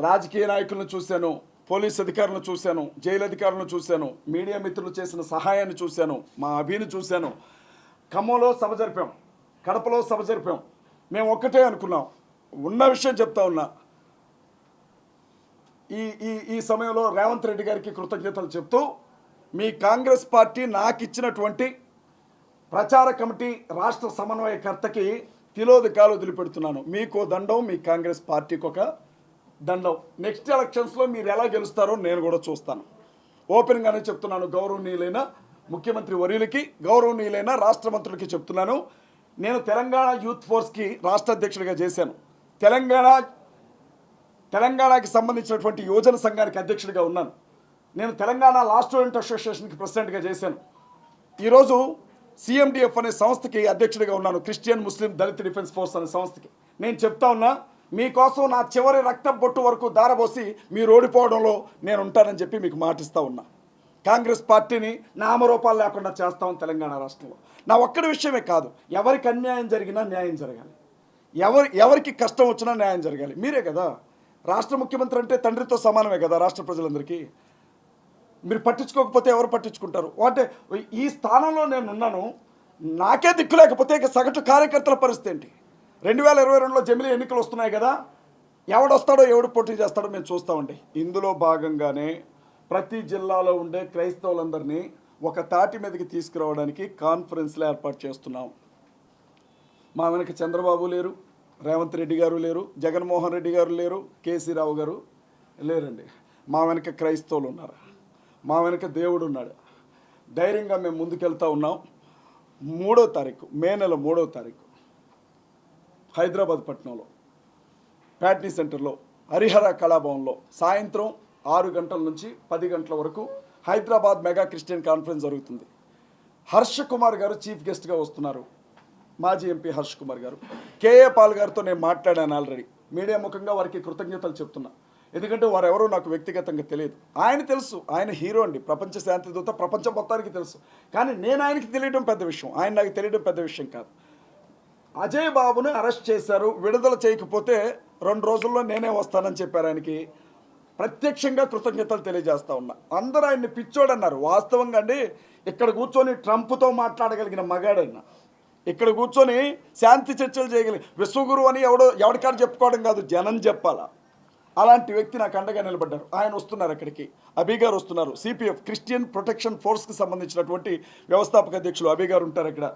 రాజకీయ నాయకులను చూశాను, పోలీస్ అధికారులను చూశాను, జైలు అధికారులను చూశాను, మీడియా మిత్రులు చేసిన సహాయాన్ని చూశాను, మా అభిని చూశాను. ఖమ్మంలో సభ జరిపాం, కడపలో సభ జరిపాం. మేము ఒక్కటే అనుకున్నాం, ఉన్న విషయం చెప్తా ఉన్నా. ఈ సమయంలో రేవంత్ రెడ్డి గారికి కృతజ్ఞతలు చెప్తూ, మీ కాంగ్రెస్ పార్టీ నాకు ఇచ్చినటువంటి ప్రచార కమిటీ రాష్ట్ర సమన్వయకర్తకి తిలోదకాలు వదిలిపెడుతున్నాను. మీకో దండం, మీ కాంగ్రెస్ పార్టీకి ఒక దండం. నెక్స్ట్ ఎలక్షన్స్లో మీరు ఎలా గెలుస్తారో నేను కూడా చూస్తాను. ఓపెన్గానే చెప్తున్నాను. గౌరవనీయులైన ముఖ్యమంత్రి వర్యులకి, గౌరవనీయులైన రాష్ట్ర మంత్రులకి చెప్తున్నాను. నేను తెలంగాణ యూత్ ఫోర్స్కి రాష్ట్ర అధ్యక్షుడిగా చేశాను. తెలంగాణకి సంబంధించినటువంటి యువజన సంఘానికి అధ్యక్షుడిగా ఉన్నాను. నేను తెలంగాణ లా స్టూడెంట్ అసోసియేషన్కి ప్రెసిడెంట్గా చేశాను. ఈరోజు సిఎండిఎఫ్ అనే సంస్థకి అధ్యక్షుడిగా ఉన్నాను, క్రిస్టియన్ ముస్లిం దళిత్ డిఫెన్స్ ఫోర్స్ అనే సంస్థకి. నేను చెప్తా ఉన్నా, మీకోసం నా చివరి రక్తం బొట్టు వరకు దారబోసి మీరు ఓడిపోవడంలో నేను ఉంటానని చెప్పి మీకు మాటిస్తూ ఉన్నా. కాంగ్రెస్ పార్టీని నామరూపాలు లేకుండా చేస్తామని తెలంగాణ రాష్ట్రంలో. నా ఒక్కడి విషయమే కాదు, ఎవరికి అన్యాయం జరిగినా న్యాయం జరగాలి, ఎవరికి కష్టం వచ్చినా న్యాయం జరగాలి. మీరే కదా రాష్ట్ర ముఖ్యమంత్రి అంటే, తండ్రితో సమానమే కదా రాష్ట్ర ప్రజలందరికీ. మీరు పట్టించుకోకపోతే ఎవరు పట్టించుకుంటారు? అంటే ఈ స్థానంలో నేను ఉన్నాను, నాకే దిక్కు లేకపోతే ఇక సగటు కార్యకర్తల పరిస్థితి ఏంటి? 2022లో జమిలీ ఎన్నికలు వస్తున్నాయి కదా, ఎవడొస్తాడో ఎవడు పోటీ చేస్తాడో మేము చూస్తామండి. ఇందులో భాగంగానే ప్రతి జిల్లాలో ఉండే క్రైస్తవులందరినీ ఒక తాటి మీదకి తీసుకురావడానికి కాన్ఫరెన్స్లు ఏర్పాటు చేస్తున్నాం. మా వెనక చంద్రబాబు లేరు, రేవంత్ రెడ్డి గారు లేరు, జగన్మోహన్ రెడ్డి గారు లేరు, కేసీ రావు గారు లేరండి. మా వెనక క్రైస్తవులు ఉన్నారు, మా వెనక దేవుడు ఉన్నాడు. ధైర్యంగా మేము ముందుకెళ్తా ఉన్నాం. 3వ తారీఖు, మే నెల 3వ తారీఖు హైదరాబాద్ పట్టణంలో ప్యాట్నీ సెంటర్లో హరిహర కళాభవన్లో సాయంత్రం 6 గంటల నుంచి 10 గంటల వరకు హైదరాబాద్ మెగా క్రిస్టియన్ కాన్ఫరెన్స్ జరుగుతుంది. హర్ష కుమార్ గారు చీఫ్ గెస్ట్గా వస్తున్నారు. మాజీ ఎంపీ హర్ష్ కుమార్ గారు. కేఏ పాల్ గారితో నేను మాట్లాడాను ఆల్రెడీ. మీడియా ముఖంగా వారికి కృతజ్ఞతలు చెప్తున్నా. ఎందుకంటే వారెవరో నాకు వ్యక్తిగతంగా తెలియదు. ఆయన తెలుసు, ఆయన హీరో అండి, ప్రపంచ శాంతి దూత, ప్రపంచం మొత్తానికి తెలుసు. కానీ నేను ఆయనకి తెలియడం పెద్ద విషయం, ఆయన నాకు తెలియడం పెద్ద విషయం కాదు. అజయ్ బాబుని అరెస్ట్ చేశారు, విడుదల చేయకపోతే 2 రోజుల్లో నేనే వస్తానని చెప్పారు. ఆయనకి ప్రత్యక్షంగా కృతజ్ఞతలు తెలియజేస్తా ఉన్నా. అందరూ ఆయన్ని పిచ్చోడన్నారు. వాస్తవంగా అండి, ఇక్కడ కూర్చొని ట్రంప్తో మాట్లాడగలిగిన మగాడైనా, ఇక్కడ కూర్చొని శాంతి చర్చలు చేయగలిగిన విశ్వగురు అని ఎవరికాడు చెప్పుకోవడం కాదు, జనం చెప్పాలా. అలాంటి వ్యక్తి నాకు అండగా నిలబడ్డారు. ఆయన వస్తున్నారు అక్కడికి, అభి గారు వస్తున్నారు. సిపిఎఫ్ క్రిస్టియన్ ప్రొటెక్షన్ ఫోర్స్కి సంబంధించినటువంటి వ్యవస్థాపక అధ్యక్షులు అభి గారు ఉంటారు అక్కడ.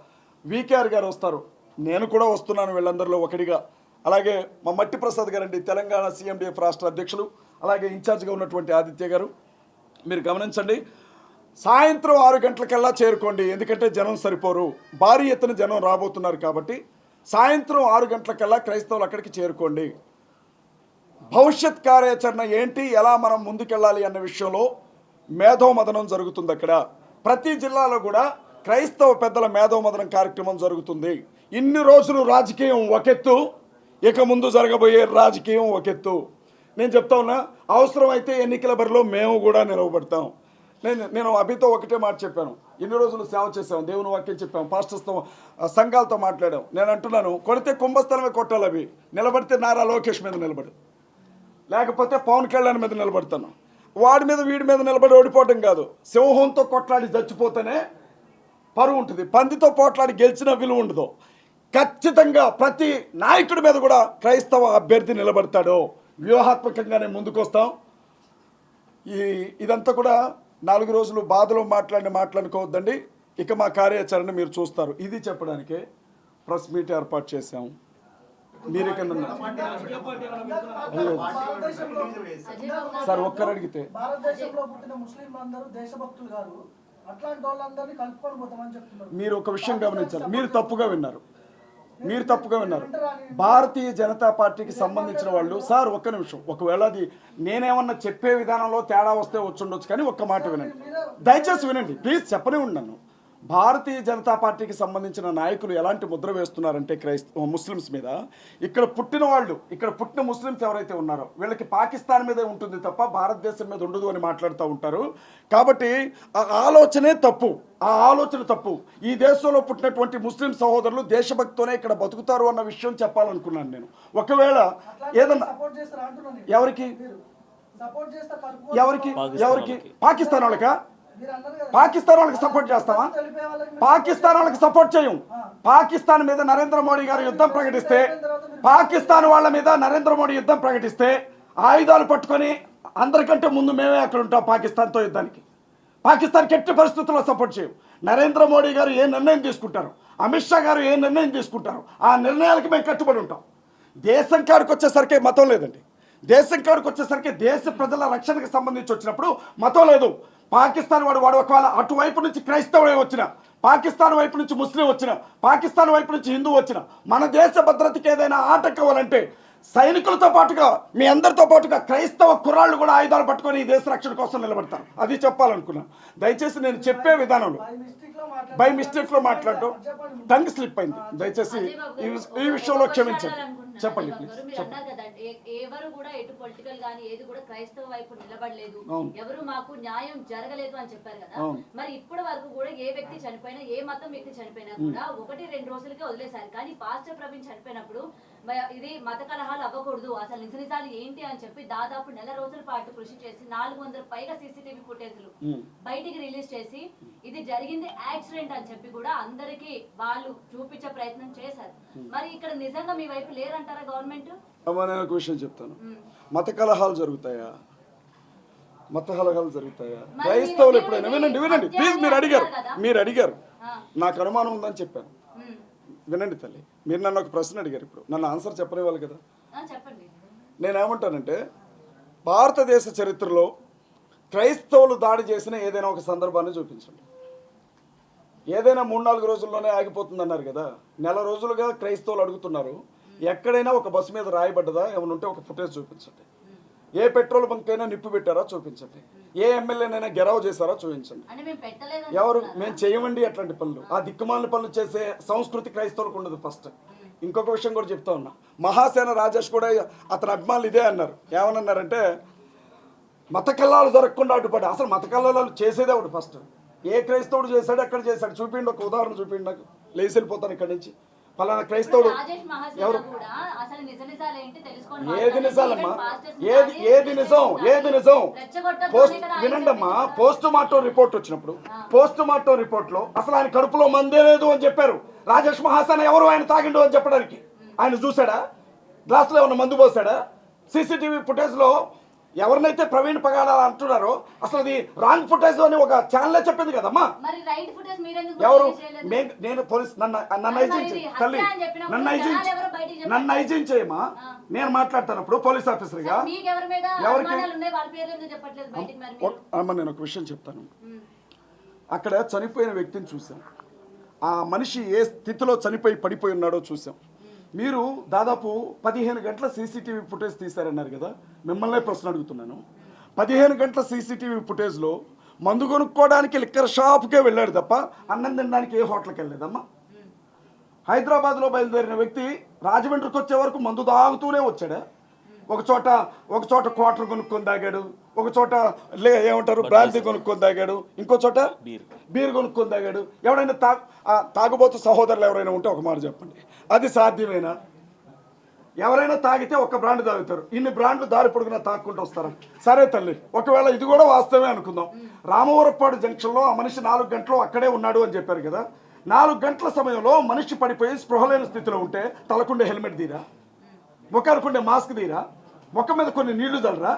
వికేఆర్ గారు వస్తారు, నేను కూడా వస్తున్నాను వీళ్ళందరిలో ఒకటిగా. అలాగే మా మట్టి ప్రసాద్ గారు అండి, తెలంగాణ సిఎండిఎఫ్ రాష్ట్ర అధ్యక్షులు, అలాగే ఇన్ఛార్జ్గా ఉన్నటువంటి ఆదిత్య గారు. మీరు గమనించండి, సాయంత్రం 6 గంటలకల్లా చేరుకోండి, ఎందుకంటే జనం సరిపోరు, భారీ ఎత్తున జనం రాబోతున్నారు కాబట్టి సాయంత్రం 6 గంటలకల్లా క్రైస్తవులు అక్కడికి చేరుకోండి. భవిష్యత్ కార్యాచరణ ఏంటి, ఎలా మనం ముందుకెళ్ళాలి అన్న విషయంలో మేధోమదనం జరుగుతుంది అక్కడ. ప్రతి జిల్లాలో కూడా క్రైస్తవ పెద్దల మేధోమదనం కార్యక్రమం జరుగుతుంది. ఇన్ని రోజులు రాజకీయం ఒకెత్తు, ఇక ముందు జరగబోయే రాజకీయం ఒకెత్తు. నేను చెప్తా ఉన్నా, అవసరమైతే ఎన్నికల బరిలో మేము కూడా నిలవబడతాం. నేను అభితో ఒకటే మాట చెప్పాను, ఇన్ని రోజులు సేవ చేసాం, దేవుని వాక్యం చెప్పాం, పాస్టర్స్తో సంఘాలతో మాట్లాడాం. నేను అంటున్నాను, కొడితే కుంభస్థలమే కొట్టాలి. అవి నిలబడితే నారా లోకేష్ మీద నిలబడు, లేకపోతే పవన్ కళ్యాణ్ మీద నిలబడతాను. వాడి మీద వీడి మీద నిలబడి ఓడిపోవటం కాదు, సింహంతో కొట్లాడి చచ్చిపోతేనే పరువు ఉంటుంది, పందితో పోట్లాడి గెలిచిన విలువ ఉండదు. ఖచ్చితంగా ప్రతి నాయకుడి మీద కూడా క్రైస్తవ అభ్యర్థి నిలబడతాడు. వ్యూహాత్మకంగానే ముందుకొస్తాం. ఇదంతా కూడా 4 రోజులు బాధలో మాట్లాడుకోవద్దండి. ఇక మా కార్యాచరణ మీరు చూస్తారు. ఇది చెప్పడానికే ప్రెస్ మీట్ ఏర్పాటు చేశాం. మీరు ఇక్కడ సార్ ఒక్కరు అడిగితే మీరు ఒక విషయం గమనించాలి, మీరు తప్పుగా విన్నారు. భారతీయ జనతా పార్టీకి సంబంధించిన వాళ్ళు, సార్ ఒక్క నిమిషం, ఒకవేళ అది నేనేమన్నా చెప్పే విధానంలో తేడా వస్తే వచ్చుండొచ్చు, కానీ ఒక్క మాట వినండి, దయచేసి వినండి ప్లీజ్, చెప్పనే ఉన్నాను. భారతీయ జనతా పార్టీకి సంబంధించిన నాయకులు ఎలాంటి ముద్ర వేస్తున్నారంటే ముస్లిమ్స్ మీద, ఇక్కడ పుట్టిన ముస్లిమ్స్ ఎవరైతే ఉన్నారో వీళ్ళకి పాకిస్తాన్ మీదే ఉంటుంది తప్ప భారతదేశం మీద ఉండదు అని మాట్లాడుతూ ఉంటారు. కాబట్టి ఆ ఆలోచన తప్పు. ఈ దేశంలో పుట్టినటువంటి ముస్లిం సహోదరులు దేశభక్తితోనే ఇక్కడ బతుకుతారు అన్న విషయం చెప్పాలనుకున్నాను నేను. ఒకవేళ ఏదన్నా ఎవరికి పాకిస్తాన్ వాళ్ళకా? పాకిస్తాన్ వాళ్ళకి సపోర్ట్ చేస్తావా? పాకిస్తాన్ వాళ్ళకి సపోర్ట్ చేయం. పాకిస్తాన్ మీద నరేంద్ర మోడీ గారు యుద్ధం ప్రకటిస్తే, పాకిస్తాన్ వాళ్ళ మీద నరేంద్ర మోడీ యుద్ధం ప్రకటిస్తే ఆయుధాలు పట్టుకొని అందరికంటే ముందు మేమే అక్కడ ఉంటాం పాకిస్తాన్తో యుద్ధానికి. పాకిస్తాన్కి ఎట్టి పరిస్థితుల్లో సపోర్ట్ చేయం. నరేంద్ర మోడీ గారు ఏ నిర్ణయం తీసుకుంటారు, అమిత్ షా గారు ఏ నిర్ణయం తీసుకుంటారు, ఆ నిర్ణయాలకు మేము కట్టుబడి ఉంటాం. దేశం కాడికి వచ్చేసరికి మతం లేదండి. దేశం కాడికి వచ్చేసరికి దేశ ప్రజల రక్షణకు సంబంధించి వచ్చినప్పుడు మతం లేదు. పాకిస్తాన్ వాడు ఒకవేళ అటువైపు నుంచి క్రైస్తవుడే వచ్చిన, పాకిస్తాన్ వైపు నుంచి ముస్లిం వచ్చిన, పాకిస్తాన్ వైపు నుంచి హిందూ వచ్చిన, మన దేశ భద్రతకి ఏదైనా ఆటంకవాలంటే సైనికులతో పాటుగా మీ అందరితో పాటుగా క్రైస్తవ కుర్రాళ్ళు కూడా ఆయుధాలు పట్టుకొని ఈ దేశ రక్షణ కోసం నిలబడతారు. అది చెప్పాలనుకున్నాను. దయచేసి నేను చెప్పే విధానంలో బై మిస్టేక్లో మాట్లాడటం టంగ్ స్లిప్ అయింది. దయచేసి ఈ విషయంలో క్షమించండి. చెప్పండి ప్లీజ్. ఎవరు కూడా ఎటు పొలిటికల్ గానీ ఏది కూడా క్రైస్తవ వైపు నిలబడలేదు, ఎవరు మాకు న్యాయం జరగలేదు అని చెప్పారు కదా. మరి ఇప్పటి వరకు కూడా ఏ వ్యక్తి చనిపోయినా, ఏ మతం వ్యక్తి చనిపోయినా కూడా 1-2 రోజులకే వదిలేశారు. కానీ పాస్టర్ ప్రవీణ్ చనిపోయినప్పుడు ఇది మత కలహాలు అవ్వకూడదు, అసలు నిజాలు ఏంటి అని చెప్పి దాదాపు 1 నెల రోజుల పాటు కృషి చేసి 400 పైగా సీసీటీవీ ఫుటేజ్లు బయటికి రిలీజ్ చేసి ఇది జరిగింది యాక్సిడెంట్ అని చెప్పి కూడా అందరికి వాళ్ళు చూపించే ప్రయత్నం చేశారు. మరి ఇక్కడ నిజంగా మీ వైపు లేరంటారా గవర్నమెంట్? నేను ఒక విషయం చెప్తాను. మత కలహాలు జరుగుతాయా? క్రైస్తవులు ఎప్పుడైనా వినండి ప్లీజ్. మీరు అడిగారు నాకు అనుమానం ఉందని చెప్పాను. వినండి తల్లి, మీరు నన్ను ఒక ప్రశ్న అడిగారు, ఇప్పుడు నన్ను ఆన్సర్ చెప్పనివ్వాలి కదా. నేనేమంటానంటే, భారతదేశ చరిత్రలో క్రైస్తవులు దాడి చేసిన ఏదైనా ఒక సందర్భాన్ని చూపించండి. ఏదైనా 3-4 రోజుల్లోనే ఆగిపోతుంది అన్నారు కదా. 1 నెల రోజులుగా క్రైస్తవులు అడుగుతున్నారు, ఎక్కడైనా ఒక బస్సు మీద రాయబడ్డదా ఏమైనా ఉంటే ఒక ఫుటేజ్ చూపించండి. ఏ పెట్రోల్ బంక్ అయినా నిప్పు పెట్టారో చూపించండి, ఏ ఎమ్మెల్యేనైనా గెరావ్ చేశారో చూపించండి. అంటే మేము పెట్టలేదు ఎవరు మేము చేయమండి అట్లాంటి పనులు. ఆ దిక్కుమాలిన పనులు చేసే సంస్కృతి క్రైస్తవులకు ఉండదు. ఫస్ట్ ఇంకొక విషయం కూడా చెప్తా ఉన్నా, మహాసేన రాజేష్ కూడా అతని అభిమానులు ఇదే అన్నారు. ఏమన్నారంటే మత కల్లాలు దొరకకుండా అడ్డుపడ్డా. అసలు మత కల్లాలు చేసేదే ఒకటి. ఫస్ట్ ఏ క్రైస్తవుడు చేశాడు, ఎక్కడ చేశాడు చూపిండి, ఒక ఉదాహరణ చూపిండి నాకు, లేచి వెళ్ళిపోతాను ఇక్కడి నుంచి. ఫలానా క్రైస్తవుడు ఎవరు? ఏది నిజాలమ్మా, ఏది నిజం వినండమ్మా. పోస్ట్ మార్టం రిపోర్ట్ వచ్చినప్పుడు పోస్ట్ మార్టం రిపోర్ట్ లో అసలు ఆయన కడుపులో మందే లేదు అని చెప్పారు. రాజేష్ మహాసేన ఎవరు ఆయన తాగిండు అని చెప్పడానికి? ఆయన చూసాడా? గ్లాసులో ఏమన్నా మందు పోసాడా? సీసీటీవీ ఫుటేజ్ లో ఎవరినైతే ప్రవీణ్ పగాల అంటున్నారో అసలు అది రాంగ్ ఫుటేజ్ అని ఒక ఛానలే చెప్పింది కదమ్మా. ఎవరు? నేను పోలీస్ నన్ను ఐజిన్ చేయమా, నేను మాట్లాడుతున్నప్పుడు పోలీస్ ఆఫీసర్ గా ఎవరికి అమ్మ నేను ఒక విషయం చెప్తాను. అక్కడ చనిపోయిన వ్యక్తిని చూసాం, ఆ మనిషి ఏ స్థితిలో చనిపోయి పడిపోయి ఉన్నాడో చూసాం. మీరు దాదాపు 15 గంటల సీసీటీవీ ఫుటేజ్ తీశారన్నారు కదా, మిమ్మల్నే ప్రశ్న అడుగుతున్నాను. 15 గంటల సీసీటీవీ ఫుటేజ్లో మందు కొనుక్కోవడానికి లిక్కర్ షాప్కే వెళ్ళాడు తప్ప అన్నం తినడానికి ఏ హోటల్కి వెళ్ళలేదమ్మా. హైదరాబాద్లో బయలుదేరిన వ్యక్తి రాజమండ్రికి వచ్చే వరకు మందు తాగుతూనే వచ్చాడా? ఒక చోట క్వార్టర్ కొనుక్కొని తాగాడు, ఒక చోట ఏమంటారు బ్రాంతి కొనుక్కొని తాగాడు, ఇంకో చోట బీర్ కొనుక్కొని తాగాడు. ఎవరైనా తాగుబోతు సహోదరులు ఎవరైనా ఉంటే ఒక మాట చెప్పండి, అది సాధ్యమేనా? ఎవరైనా తాగితే ఒక బ్రాండ్ తాగుతారు, ఇన్ని బ్రాండ్లు దారి పొడుగునా తాక్కుంటూ వస్తారా? సరే తల్లి, ఒకవేళ ఇది కూడా వాస్తవమే అనుకుందాం. రామవరపాడు జంక్షన్లో ఆ మనిషి 4 గంటలు అక్కడే ఉన్నాడు అని చెప్పారు కదా. 4 గంటల సమయంలో మనిషి పడిపోయి స్పృహలేని స్థితిలో ఉంటే తలకుండే హెల్మెట్ తీరా, ముఖానికుండే మాస్క్ తీరా, ముఖం మీద కొన్ని నీళ్లు చల్లరా?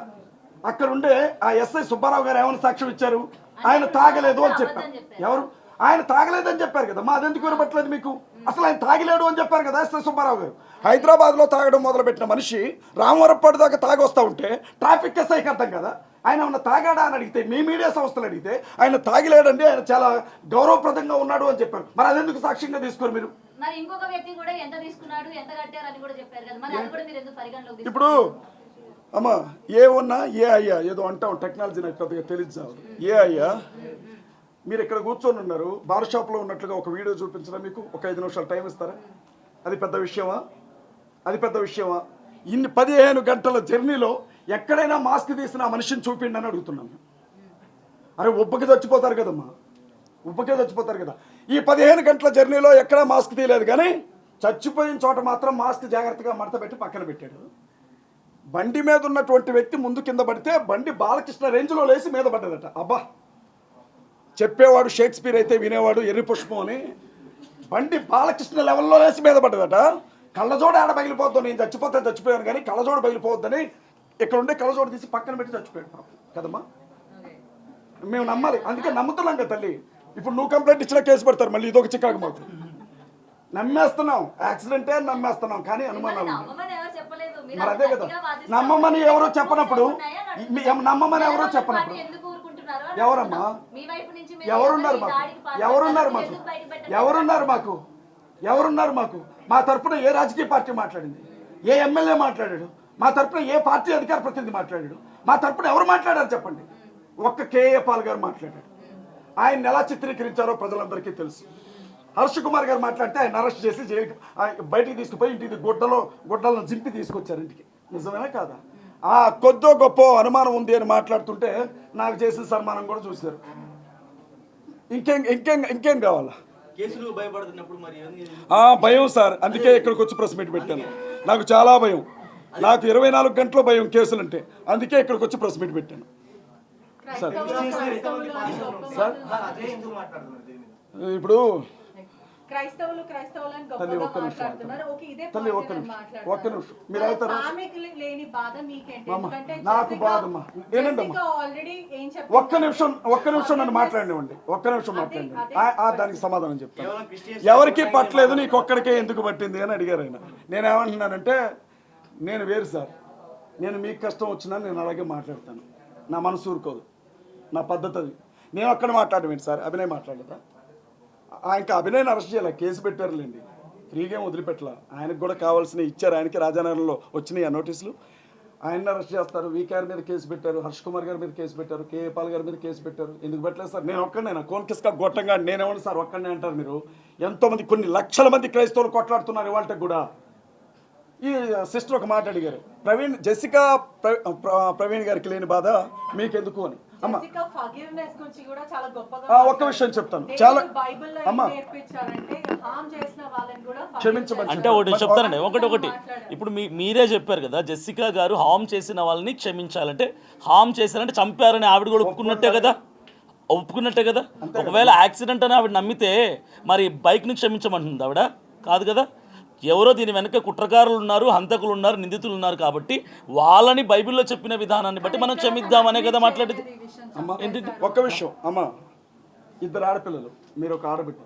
అక్కడుండే ఆ ఎస్ఐ సుబ్బారావు గారు ఏమైనా సాక్ష్యం ఇచ్చారు? ఆయన తాగలేదు అని చెప్పారు. ఎవరు? ఆయన తాగలేదని చెప్పారు కదా, మా అదెందుకు వినపట్లేదు మీకు? అసలు ఆయన తాగిలేడు అని చెప్పారు కదా ఎస్ఐ సుబ్బారావు గారు. హైదరాబాద్లో తాగడం మొదలుపెట్టిన మనిషి రామవరపాడు దాకా తాగొస్తూ ఉంటే ట్రాఫిక్ ఎస్ఐకి అర్థం కదా ఆయన ఏమన్నా తాగాడా అని అడిగితే, మీ మీడియా సంస్థలు అడిగితే ఆయన తాగిలేడండి, ఆయన చాలా గౌరవప్రదంగా ఉన్నాడు అని చెప్పారు. మరి అదెందుకు సాక్ష్యంగా తీసుకోరు మీరు? మరి ఇంకొక వ్యక్తి కూడా ఎంత తీసుకున్నాడు, ఎంత కట్టారు అని కూడా చెప్పారు కదా, మరి అది కూడా మీరు ఎందుకు పరిగణలోకి తీసుకున్నారు? ఇప్పుడు అమ్మా ఏ ఉన్నా ఏ అయ్యా ఏదో అంటాం, టెక్నాలజీ నాకు పెద్దగా తెలియదు. ఏ అయ్యా మీరు ఇక్కడ కూర్చొని ఉన్నారు, బార్ షాప్లో ఉన్నట్లుగా ఒక వీడియో చూపించడం మీకు ఒక 5 నిమిషాలు టైం ఇస్తారా? అది పెద్ద విషయమా? అది పెద్ద విషయమా? ఇన్ని 15 గంటల జర్నీలో ఎక్కడైనా మాస్క్ తీసిన ఆ మనిషిని చూపిండి అని అడుగుతున్నాను. అరే ఉబ్బకి చచ్చిపోతారు కదమ్మా, ఉబ్బకే చచ్చిపోతారు కదా. ఈ 15 గంటల జర్నీలో ఎక్కడా మాస్క్ తీయలేదు, కానీ చచ్చిపోయిన చోట మాత్రం మాస్క్ జాగ్రత్తగా మడత పెట్టి పక్కన పెట్టాడు. బండి మీద ఉన్నటువంటి వ్యక్తి ముందు కింద పడితే బండి బాలకృష్ణ రేంజ్లో లేచి మీద పడ్డదట. అబ్బా, చెప్పేవాడు షేక్స్పియర్ అయితే వినేవాడు ఎర్రి పుష్పం అని. బండి బాలకృష్ణ లెవెల్లో లేచి మీద పడ్డదట. కళ్ళజోడు ఆడ పగిలిపోద్దు, నేను చచ్చిపోయాను కానీ కళ్ళజోడు పగిలిపోవద్దని ఇక్కడ ఉండే కళ్ళజోడు తీసి పక్కన పెట్టి చచ్చిపోయాడు పాపం కదమ్మా. మేము నమ్మాలి, అందుకే నమ్ముతున్నాం కదా తల్లి. ఇప్పుడు నువ్వు కంప్లైంట్ ఇచ్చినా కేసు పెడతారు, మళ్ళీ ఇదొక చికాకు మాకు. నమ్మేస్తున్నాం, యాక్సిడెంటే నమ్మేస్తున్నాం, కానీ అనుమానాలు. మరి అదే కదా, నమ్మమని ఎవరో చెప్పనప్పుడు, నమ్మమని ఎవరో చెప్పనప్పుడు ఎవరమ్మా? ఎవరున్నారు మాకు? ఎవరున్నారు మాకు? మా తరపున ఏ రాజకీయ పార్టీ మాట్లాడింది? ఏ ఎమ్మెల్యే మాట్లాడాడు? మా తరపున ఏ పార్టీ అధికార ప్రతినిధి మాట్లాడాడు? మా తరపున ఎవరు మాట్లాడారు చెప్పండి? ఒక్క కేఏ పాల్ గారు మాట్లాడాడు. ఆయన ఎలా చిత్రీకరించారో ప్రజలందరికీ తెలుసు. హర్ష కుమార్ గారు మాట్లాడితే ఆయన అరెస్ట్ చేసి జైలుకి బయటికి తీసుకుపోయి ఇంటికి గుడ్డలను జింపి తీసుకొచ్చారు ఇంటికి. నిజమేనా కాదా? ఆ కొద్దో గొప్ప అనుమానం ఉంది అని మాట్లాడుతుంటే నాకు చేసిన సన్మానం కూడా చూశారు. ఇంకేం కావాలా? భయం సార్, అందుకే ఇక్కడికి వచ్చి ప్రెస్ మీట్ పెట్టాను. నాకు చాలా భయం, నాకు 24 గంటల భయం కేసులంటే, అందుకే ఇక్కడికి వచ్చి ప్రెస్ మీట్ పెట్టాను. సార్ ఇప్పుడు తల్లి ఒక్క నిమిషం మీరు అవుతారు. నాకు బాధమ్మా, ఏనండమ్మా, ఒక్క నిమిషం నన్ను మాట్లాడినివ్వండి, ఒక్క నిమిషం మాట్లాడండి, దానికి సమాధానం చెప్తాను. ఎవరికి పట్టలేదు, నీకు ఒక్కడికే ఎందుకు పట్టింది అని అడిగారు ఆయన. నేనేమంటున్నానంటే, నేను వేరు సార్, నేను మీకు కష్టం వచ్చినా నేను అలాగే మాట్లాడతాను, నా మనసు ఊరుకోదు, నా పద్ధతి అది. నేను అక్కడ మాట్లాడమేంటి సార్? అభినయ్ మాట్లాడదా? ఇంకా అభినయ్ అరెస్ట్ చేయాలి, కేసు పెట్టారులేండి, ఫ్రీగా వదిలిపెట్టలా. ఆయనకు కూడా కావాల్సినవి ఇచ్చారు, ఆయనకి రాజానగరంలో వచ్చినాయి ఆ నోటీసులు. ఆయన అరెస్ట్ చేస్తారు, వీకేఆర్ మీద కేసు పెట్టారు, హర్ష్ కుమార్ గారి మీద కేసు పెట్టారు, కేఏ పాల్ గారి మీద కేసు పెట్టారు. ఎందుకు పెట్టలేదు సార్? నేను ఒక్కడైనా కోన్కిస్కా గొట్టంగా నేనేమన్నా సార్ ఒక్కడనే అంటారు మీరు? ఎంతోమంది కొన్ని లక్షల మంది క్రైస్తవులు కొట్లాడుతున్నారు ఇవాళకి కూడా. ఈ సిస్టర్ ఒక మాట అడిగారు, జెసికా ప్రవీణ్ గారికి లేని బాధ మీకెందుకు అని. అమ్మ ఒక్క విషయం చెప్తాను, చాలా అమ్మ క్షమించమని అంటే ఒకటి చెప్తానండి, ఒకటి ఇప్పుడు మీరే చెప్పారు కదా, జెసికా గారు హామ్ చేసిన వాళ్ళని క్షమించాలంటే, హామ్ చేశారంటే చంపారని ఆవిడ కూడా ఒప్పుకున్నట్టే కదా. ఒకవేళ యాక్సిడెంట్ అని ఆవిడ నమ్మితే మరి బైక్ని క్షమించమంటుంది ఆవిడ? కాదు కదా. ఎవరో దీని వెనక కుట్రకారులు ఉన్నారు, హంతకులు ఉన్నారు, నిందితులు ఉన్నారు కాబట్టి వాళ్ళని బైబిల్లో చెప్పిన విధానాన్ని బట్టి మనం క్షమిద్దామనే కదా మాట్లాడేది. ఒక్క విషయం అమ్మ, ఇద్దరు ఆడపిల్లలు, మీరు ఒక ఆడబిడ్డ,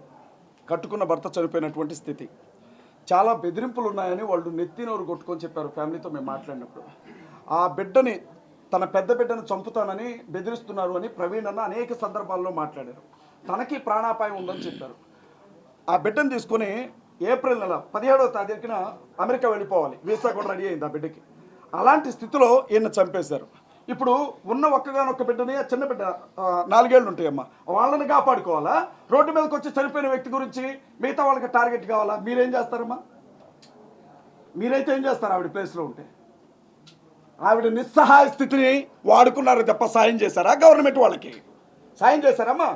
కట్టుకున్న భర్త చనిపోయినటువంటి స్థితి, చాలా బెదిరింపులు ఉన్నాయని వాళ్ళు నెత్తినోరు కొట్టుకొని చెప్పారు ఫ్యామిలీతో మేము మాట్లాడినప్పుడు. ఆ బిడ్డని, తన పెద్ద బిడ్డను చంపుతానని బెదిరిస్తున్నారు అని ప్రవీణ్ అన్న అనేక సందర్భాల్లో మాట్లాడారు. తనకి ప్రాణాపాయం ఉందని చెప్పారు. ఆ బిడ్డను తీసుకొని ఏప్రిల్ నెల 17వ తారీఖున అమెరికా వెళ్ళిపోవాలి, వీసా కూడా రెడీ అయింది ఆ బిడ్డకి. అలాంటి స్థితిలో ఈయన చంపేశారు. ఇప్పుడు ఉన్న ఒక్కగానొక్క బిడ్డని, చిన్న బిడ్డ 4 ఏళ్ళు ఉంటాయమ్మా, వాళ్ళని కాపాడుకోవాలా? రోడ్డు మీదకి వచ్చి చనిపోయిన వ్యక్తి గురించి మిగతా వాళ్ళకి టార్గెట్ కావాలా? మీరేం చేస్తారమ్మా? మీరైతే ఏం చేస్తారు ఆవిడ ప్లేస్లో ఉంటే? ఆవిడ నిస్సహాయ స్థితిని వాడుకున్నారు తప్ప సాయం చేశారా? గవర్నమెంట్ వాళ్ళకి సాయం చేశారమ్మా?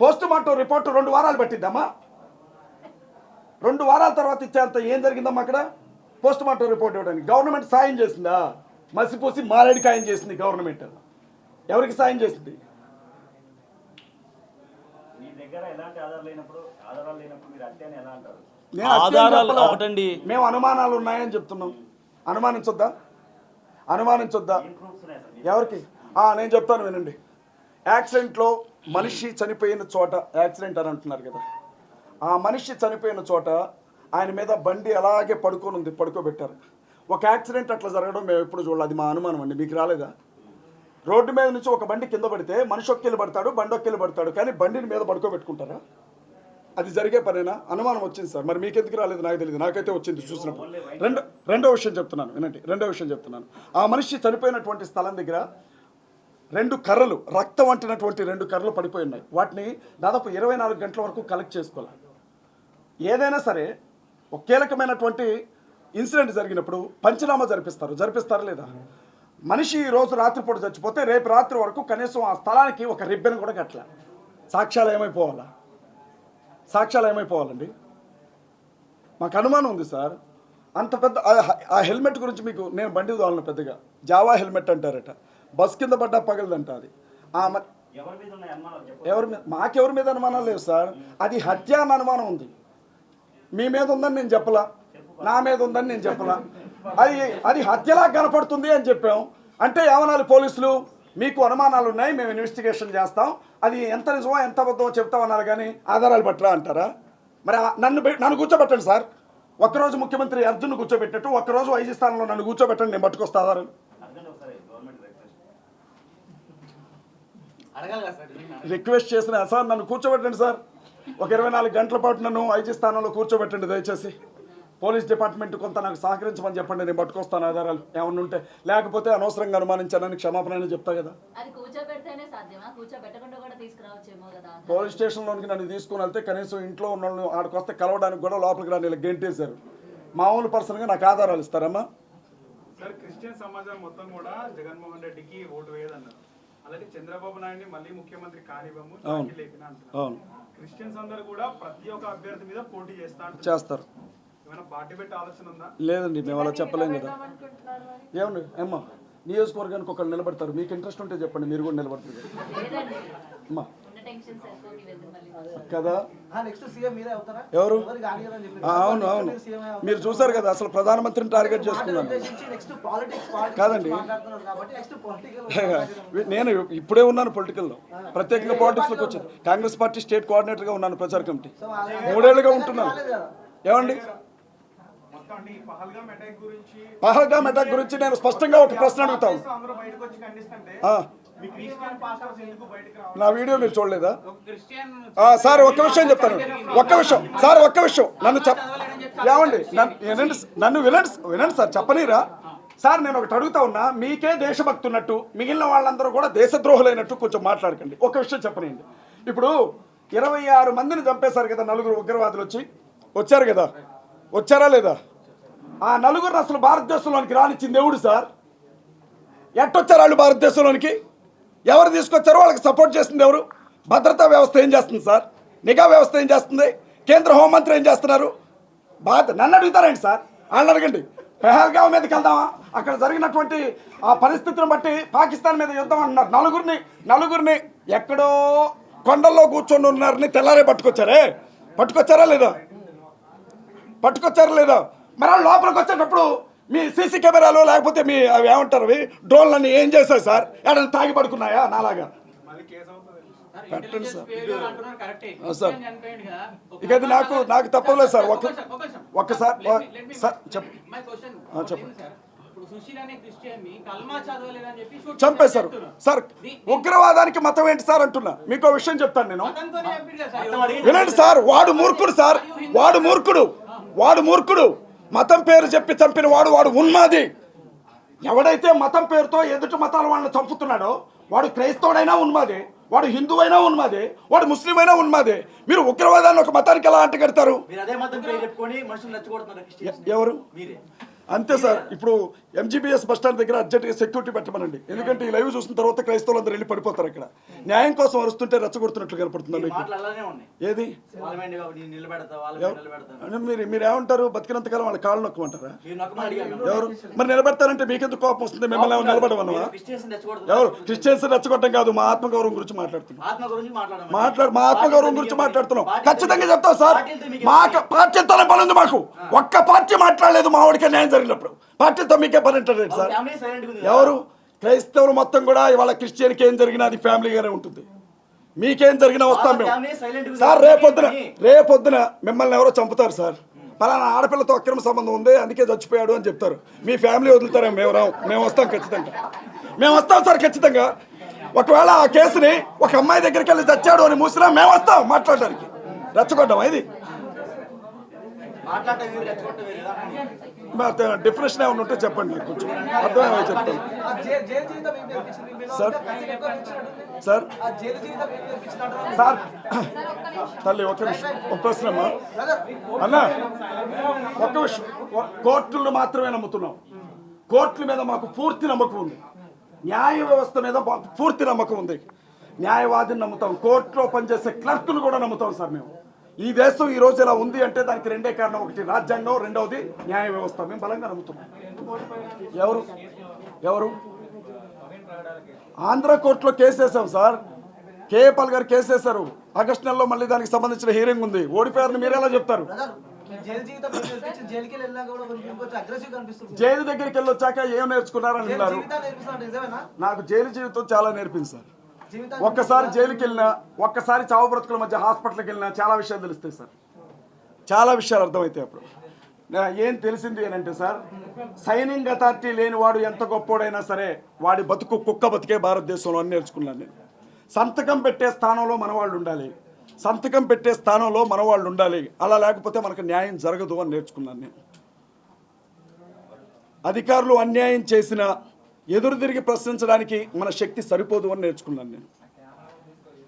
పోస్ట్ మార్టం రిపోర్టు 2 వారాలు పట్టిద్దమ్మా. 2 వారాల తర్వాత ఇచ్చేంత ఏం జరిగిందమ్మా అక్కడ? పోస్ట్ మార్టం రిపోర్ట్ ఇవ్వడానికి గవర్నమెంట్ సాయం చేసిందా? మసిపూసి మారేడికాయం చేసింది గవర్నమెంట్. ఎవరికి సాయం చేసింది? మేము అనుమానాలు ఉన్నాయని చెప్తున్నాం. అనుమానించొద్దా? ఎవరికి? నేను చెప్తాను వినండి. యాక్సిడెంట్లో మనిషి చనిపోయిన చోట యాక్సిడెంట్ అని అంటున్నారు కదా, ఆ మనిషి చనిపోయిన చోట ఆయన మీద బండి అలాగే పడుకోబెట్టారు. ఒక యాక్సిడెంట్ అట్లా జరగడం మేము ఎప్పుడు చూడాలి, అది మా అనుమానం అండి. మీకు రాలేదా? రోడ్డు మీద నుంచి ఒక బండి కింద పడితే మనిషి ఒక్కెళ్ళి పడతాడు, బండి ఒక్కెళ్ళి పడతాడు, కానీ బండిని మీద పడుకోబెట్టుకుంటారా? అది జరిగే పనేనా? అనుమానం వచ్చింది సార్. మరి మీకెందుకు రాలేదు నాకు తెలియదు, నాకైతే వచ్చింది చూసినప్పుడు. రెండో విషయం చెప్తున్నాను వినండి. ఆ మనిషి చనిపోయినటువంటి స్థలం దగ్గర 2 కర్రలు, రక్తం అంటినటువంటి 2 కర్రలు పడిపోయి ఉన్నాయి. వాటిని దాదాపు 24 గంటల వరకు కలెక్ట్ చేసుకోవాలి. ఏదైనా సరే ఒక కీలకమైనటువంటి ఇన్సిడెంట్ జరిగినప్పుడు పంచనామా జరిపిస్తారా లేదా? మనిషి ఈ రోజు రాత్రిపూట చచ్చిపోతే రేపు రాత్రి వరకు కనీసం ఆ స్థలానికి ఒక రిబ్బన్ కూడా కట్టల. సాక్ష్యాలు ఏమైపోవాలండి? మాకు అనుమానం ఉంది సార్. అంత పెద్ద ఆ హెల్మెట్ గురించి మీకు నేను బండి తోలను పెద్దగా, జావా హెల్మెట్ అంటారట, బస్ కింద పడ్డా పగలదంట. అది మాకెవరి మీద అనుమానాలు లేవు సార్. అది హత్య అన్న అనుమానం ఉంది. మీ మీద ఉందని నేను చెప్పలా, నా మీద ఉందని నేను చెప్పలా. అది హత్యలా కనపడుతుంది అని చెప్పాం. అంటే ఏమనాలి పోలీసులు? మీకు అనుమానాలు ఉన్నాయి, మేము ఇన్వెస్టిగేషన్ చేస్తాం, అది ఎంత నిజమో ఎంత అబద్ధమో చెప్తామన్నారు, కానీ ఆధారాలు పట్టరా అంటారా? మరి నన్ను కూర్చోబెట్టండి సార్. ఒక్కరోజు ముఖ్యమంత్రి అర్జున్ కూర్చోబెట్టినట్టు ఒక్కరోజు ఐజీ స్థానంలో నన్ను కూర్చోబెట్టండి, నేను పట్టుకొస్తా ఆధారాలు. రిక్వెస్ట్ చేసిన సార్ నన్ను కూర్చోబెట్టండి సార్, ఒక 24 గంటల పాటు నన్ను ఐజీ స్థానంలో కూర్చోబెట్టండి దయచేసి. పోలీస్ డిపార్ట్మెంట్ కొంత నాకు సహకరించమని చెప్పండి, నేను పట్టుకొస్తాను ఆధారాలు ఏమన్నా ఉంటే. లేకపోతే అనవసరంగా అనుమానించానని క్షమాపణ చెప్తా కదా. పోలీస్ స్టేషన్లోనికి నన్ను తీసుకుని వెళ్తే కనీసం ఇంట్లో ఉన్న వాళ్ళు ఆడికొస్తే కలవడానికి కూడా లోపలికి రాని గెంటేశారు. మామూలు పర్సన్గా నాకు ఆధారాలు ఇస్తారమ్మా? సార్, క్రిస్టియన్ సమాజం మొత్తం కూడా జగన్మోహన్ రెడ్డికి ఓటు వేయదన్నారు. అలాగే చంద్రబాబు నాయుడిని మళ్ళీ ముఖ్యమంత్రి కానివ్వము అంటున్నారు. క్రిస్టియన్స్ అందరూ కూడా ప్రతి ఒక్క అభ్యర్థి మీద పోటీ చేస్తారు. ఏమైనా పార్టీ పెట్టే ఆలోచన ఉందా? లేదండి, మేము అలా చెప్పలేం కదా. ఏమండి అమ్మా, నియోజకవర్గానికి ఒకళ్ళు నిలబడతారు, మీకు ఇంట్రెస్ట్ ఉంటే చెప్పండి, మీరు కూడా నిలబడతారు అమ్మా కదా. ఎవరు? అవును, మీరు చూసారు కదా, అసలు ప్రధానమంత్రిని టార్గెట్ చేసుకున్నాను కాదండి. నేను ఇప్పుడే ఉన్నాను పొలిటికల్లో, ప్రత్యేకంగా పాలిటిక్స్లోకి వచ్చాను. కాంగ్రెస్ పార్టీ స్టేట్ కోఆర్డినేటర్గా ఉన్నాను, ప్రచార కమిటీ 3 ఏళ్ళుగా ఉంటున్నాను. ఏమండి, పహల్గామ్ అటాక్ గురించి నేను స్పష్టంగా ఒక ప్రశ్న అడుగుతాను. నా వీడియో మీరు చూడలేదా సార్? ఒక్క విషయం చెప్తాను, ఒక్క విషయం నన్ను ఏమండి, నన్ను వినండి సార్, చెప్పనీరా? సార్ నేను ఒకటి అడుగుతా ఉన్నా, మీకే దేశభక్తి ఉన్నట్టు మిగిలిన వాళ్ళందరూ కూడా దేశద్రోహులైనట్టు కొంచెం మాట్లాడకండి. ఒక విషయం చెప్పనండి, ఇప్పుడు 26 మందిని చంపేశారు కదా 4 ఉగ్రవాదులు వచ్చారు కదా, వచ్చారా లేదా? ఆ 4 అసలు భారతదేశంలోనికి రానిచ్చింది ఎవడు సార్? ఎట్టొచ్చారు వాళ్ళు భారతదేశంలోనికి? ఎవరు తీసుకొచ్చారో వాళ్ళకి సపోర్ట్ చేస్తుంది ఎవరు? భద్రతా వ్యవస్థ ఏం చేస్తుంది సార్? నిఘా వ్యవస్థ ఏం చేస్తుంది? కేంద్ర హోంమంత్రి ఏం చేస్తున్నారు? నన్ను అడుగుతారండి సార్, వాళ్ళని అడగండి. పెహల్గావ్ మీదకి వెళ్దామా? అక్కడ జరిగినటువంటి ఆ పరిస్థితిని బట్టి పాకిస్తాన్ మీద యుద్ధం అంటున్నారు. నలుగురిని ఎక్కడో కొండల్లో కూర్చొని ఉన్నారని తెల్లారే పట్టుకొచ్చారా లేదా? మరి వాళ్ళు లోపలికి వచ్చేటప్పుడు మీ సీసీ కెమెరాలు లేకపోతే మీ అవి ఏమంటారు అవి డ్రోన్లన్నీ ఏం చేశాయి సార్? ఏడన్నా తాగి పడుకున్నాయా నాలాగా? పెట్టండి సార్. సార్ ఇక అది నాకు తప్పలేదు సార్. ఒక్కసారి సార్ చెప్పండి. చంపేశారు సార్. ఉగ్రవాదానికి మతం ఏంటి సార్ అంటున్నా. మీకు విషయం చెప్తాను నేను, వినండి సార్. వాడు మూర్ఖుడు. మతం పేరు చెప్పి చంపిన వాడు ఉన్మాది. ఎవడైతే మతం పేరుతో ఎదుటి మతాల వాళ్ళని చంపుతున్నాడో వాడు క్రైస్తవుడైనా ఉన్మాదే, వాడు హిందువైనా ఉన్మాదే, వాడు ముస్లిం అయినా ఉన్మాదే. మీరు ఉగ్రవాదాన్ని ఒక మతానికి ఎలా అంటగడతారు? ఎవరు? అంతే సార్. ఇప్పుడు ఎంజీబీఎస్ బస్ స్టాండ్ దగ్గర అర్జెంట్గా సెక్యూరిటీ పెట్టమనండి. ఎందుకంటే ఈ లైవ్ చూసిన తర్వాత క్రైస్తవులు అందరూ వెళ్ళి పడిపోతారు. అక్కడ న్యాయం కోసం అరుస్తుంటే రెచ్చగొడుతున్నట్లు కనపడుతుందా మీకు? ఏది మీరు ఏమంటారు? బతికినంతకాలం వాళ్ళ కాళ్ళు నొక్కమంటారా? ఎవరు మరి నిలబెడతారంటే మీకెందుకు కోపం వస్తుంది? మిమ్మల్ని ఏమైనా నిలబడమన్నా? ఎవరు క్రిస్టియన్స్ రెచ్చగొట్టం కాదు, మా ఆత్మగౌరవం గురించి మాట్లాడుతున్నాం. మా ఆత్మగౌరవం గురించి మాట్లాడుతున్నాం. ఖచ్చితంగా చెప్తాం సార్. మా పార్టీతోనే పని ఉంది మాకు. ఒక్క పార్టీ మాట్లాడలేదు మా వాడికి న్యాయం జరిగినప్పుడు. పార్టీతో మీకే పని ఉంటుంది సార్. ఎవరు? క్రైస్తవులు మొత్తం కూడా ఇవాళ క్రిస్టియన్కి ఏం జరిగినా అది ఫ్యామిలీగానే ఉంటుంది. మీకేం జరిగినా వస్తాం మేము సార్. రేపొద్దున మిమ్మల్ని ఎవరో చంపుతారు సార్. పలానా ఆడపిల్లతో అక్రమ సంబంధం ఉంది అందుకే చచ్చిపోయాడు అని చెప్తారు. మీ ఫ్యామిలీ వదులుతారా? మేము వస్తాం ఖచ్చితంగా. మేము వస్తాం సార్ ఖచ్చితంగా. ఒకవేళ ఆ కేసుని ఒక అమ్మాయి దగ్గరికి వెళ్ళి చచ్చాడు అని మూసినా మేము వస్తాం మాట్లాడడానికి. రెచ్చగొడ్డాం ఇది డెఫినేషన్ ఏమైనా ఉంటే చెప్పండి, నాకు కొంచెం అర్థమేమో చెప్తాను సార్. తల్లి ఒక విషయం, ఒక ప్రశ్న అన్నా. ఒక విషయం, కోర్టులను మాత్రమే నమ్ముతున్నాం. కోర్టుల మీద మాకు పూర్తి నమ్మకం ఉంది. న్యాయ వ్యవస్థ మీద పూర్తి నమ్మకం ఉంది. న్యాయవాదిని నమ్ముతాం. కోర్టులో పనిచేసే క్లర్క్ను కూడా నమ్ముతాం సార్. మేము ఈ దేశం ఈ రోజు ఇలా ఉంది అంటే దానికి రెండే కారణం. ఒకటి రాజ్యాంగం, రెండవది న్యాయ వ్యవస్థ. మేము బలంగా నమ్ముతున్నాం. ఎవరు ఆంధ్ర కోర్టులో కేసు వేసాం సార్. కేఏపాల్ గారు కేసు వేశారు. ఆగస్టు నెలలో మళ్ళీ దానికి సంబంధించిన హీరింగ్ ఉంది. ఓడిపోయారని మీరు ఎలా చెప్తారు? జైలు దగ్గరికి వెళ్ళి వచ్చాక ఏం నేర్చుకున్నారని అన్నారు. నాకు జైలు జీవితం చాలా నేర్పింది సార్. ఒక్కసారి జైలుకి వెళ్ళినా, ఒక్కసారి చావు బ్రతుకుల మధ్య హాస్పిటల్కి వెళ్ళినా చాలా విషయాలు తెలుస్తాయి సార్. చాలా విషయాలు అర్థమవుతాయి. అప్పుడు ఏం తెలిసింది అని అంటే సార్, సైనింగ్ అథారిటీ లేని వాడు ఎంత గొప్పోడైనా సరే వాడి బతుకు కుక్క బతికే భారతదేశంలో అని నేర్చుకున్నాను నేను. సంతకం పెట్టే స్థానంలో మనవాళ్ళు ఉండాలి. అలా లేకపోతే మనకు న్యాయం జరగదు అని నేర్చుకున్నాను నేను. అధికారులు అన్యాయం చేసినా ఎదురు తిరిగి ప్రశ్నించడానికి మన శక్తి సరిపోదు అని నేర్చుకున్నాను నేను.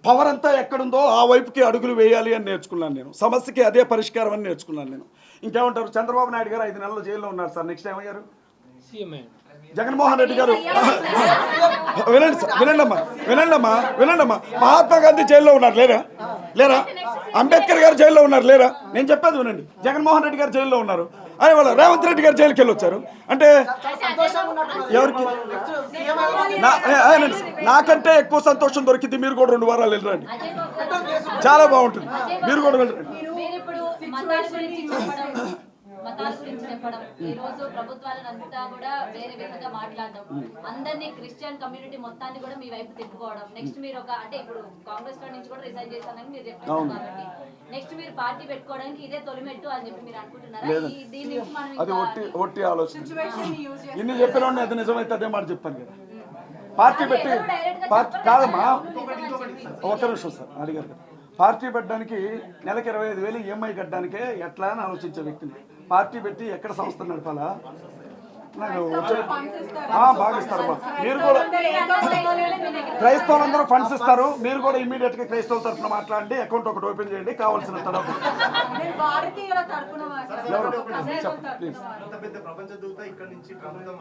పవర్ అంతా ఎక్కడుందో ఆ వైపుకి అడుగులు వేయాలి అని నేర్చుకున్నాను నేను. సమస్యకి అదే పరిష్కారం అని నేర్చుకున్నాను నేను. ఇంకేమంటారు? చంద్రబాబు నాయుడు గారు 5 నెలలు జైల్లో ఉన్నారు సార్. నెక్స్ట్ ఏమయ్యారు? జగన్మోహన్ రెడ్డి గారు వినండమ్మా. మహాత్మా గాంధీ జైల్లో ఉన్నారు లేరా? అంబేద్కర్ గారు జైల్లో ఉన్నారు లేరా? నేను చెప్పేది వినండి. జగన్మోహన్ రెడ్డి గారు జైల్లో ఉన్నారు. అదే వాళ్ళ రేవంత్ రెడ్డి గారు జైలుకి వెళ్ళి వచ్చారు. అంటే ఎవరికి? నాకంటే ఎక్కువ సంతోషం దొరికింది. మీరు కూడా 2 వారాలు వెళ్ళరండి, చాలా బాగుంటుంది. మీరు కూడా వెళ్ళరండి. మతాల గురించి చెప్పడం, ఈ రోజు ప్రభుత్వాలంతా కూడా వేరే విధంగా మాట్లాడడం, అందరినీ క్రిస్టియన్ కమ్యూనిటీ మొత్తాన్ని కూడా మీ వైపు తిప్పుకోవడం. నెక్స్ట్ మీరు అంటే ఇప్పుడు కాంగ్రెస్ నుంచి కూడా రిజైన్ చేశానని మీరు చెప్తున్నారు కాబట్టి నెక్స్ట్ మీరు పార్టీ పెట్టుకోవడానికి ఇదే తొలిమెట్టు అని చెప్పి మీరు అనుకుంటున్నారా? దీని నుంచి మనం అది ఒట్టి ఆలోచన. ఇన్ని చెప్పిన అది నిజమైతే అదే మాట చెప్తాను కదా. పార్టీ పెట్టి కాదమ్మా, ఒక నిమిషం సార్ అడిగారు కదా. పార్టీ పెట్టడానికి నెలకు 25,000 ఈఎంఐ కట్టడానికే ఎట్లా అని ఆలోచించే వ్యక్తిని పార్టీ పెట్టి ఎక్కడ సంస్థ నడపాలా? నాకు బాగా ఇస్తారమ్మా. మీరు కూడా క్రైస్తవులందరూ ఫండ్స్ ఇస్తారు. మీరు కూడా ఇమీడియట్ గా క్రైస్తవుల తరఫున మాట్లాడండి, అకౌంట్ ఒకటి ఓపెన్ చేయండి, కావాల్సిన తరఫు ప్రపంచ దూత ఇక్కడ నుంచి ప్రభుత్వం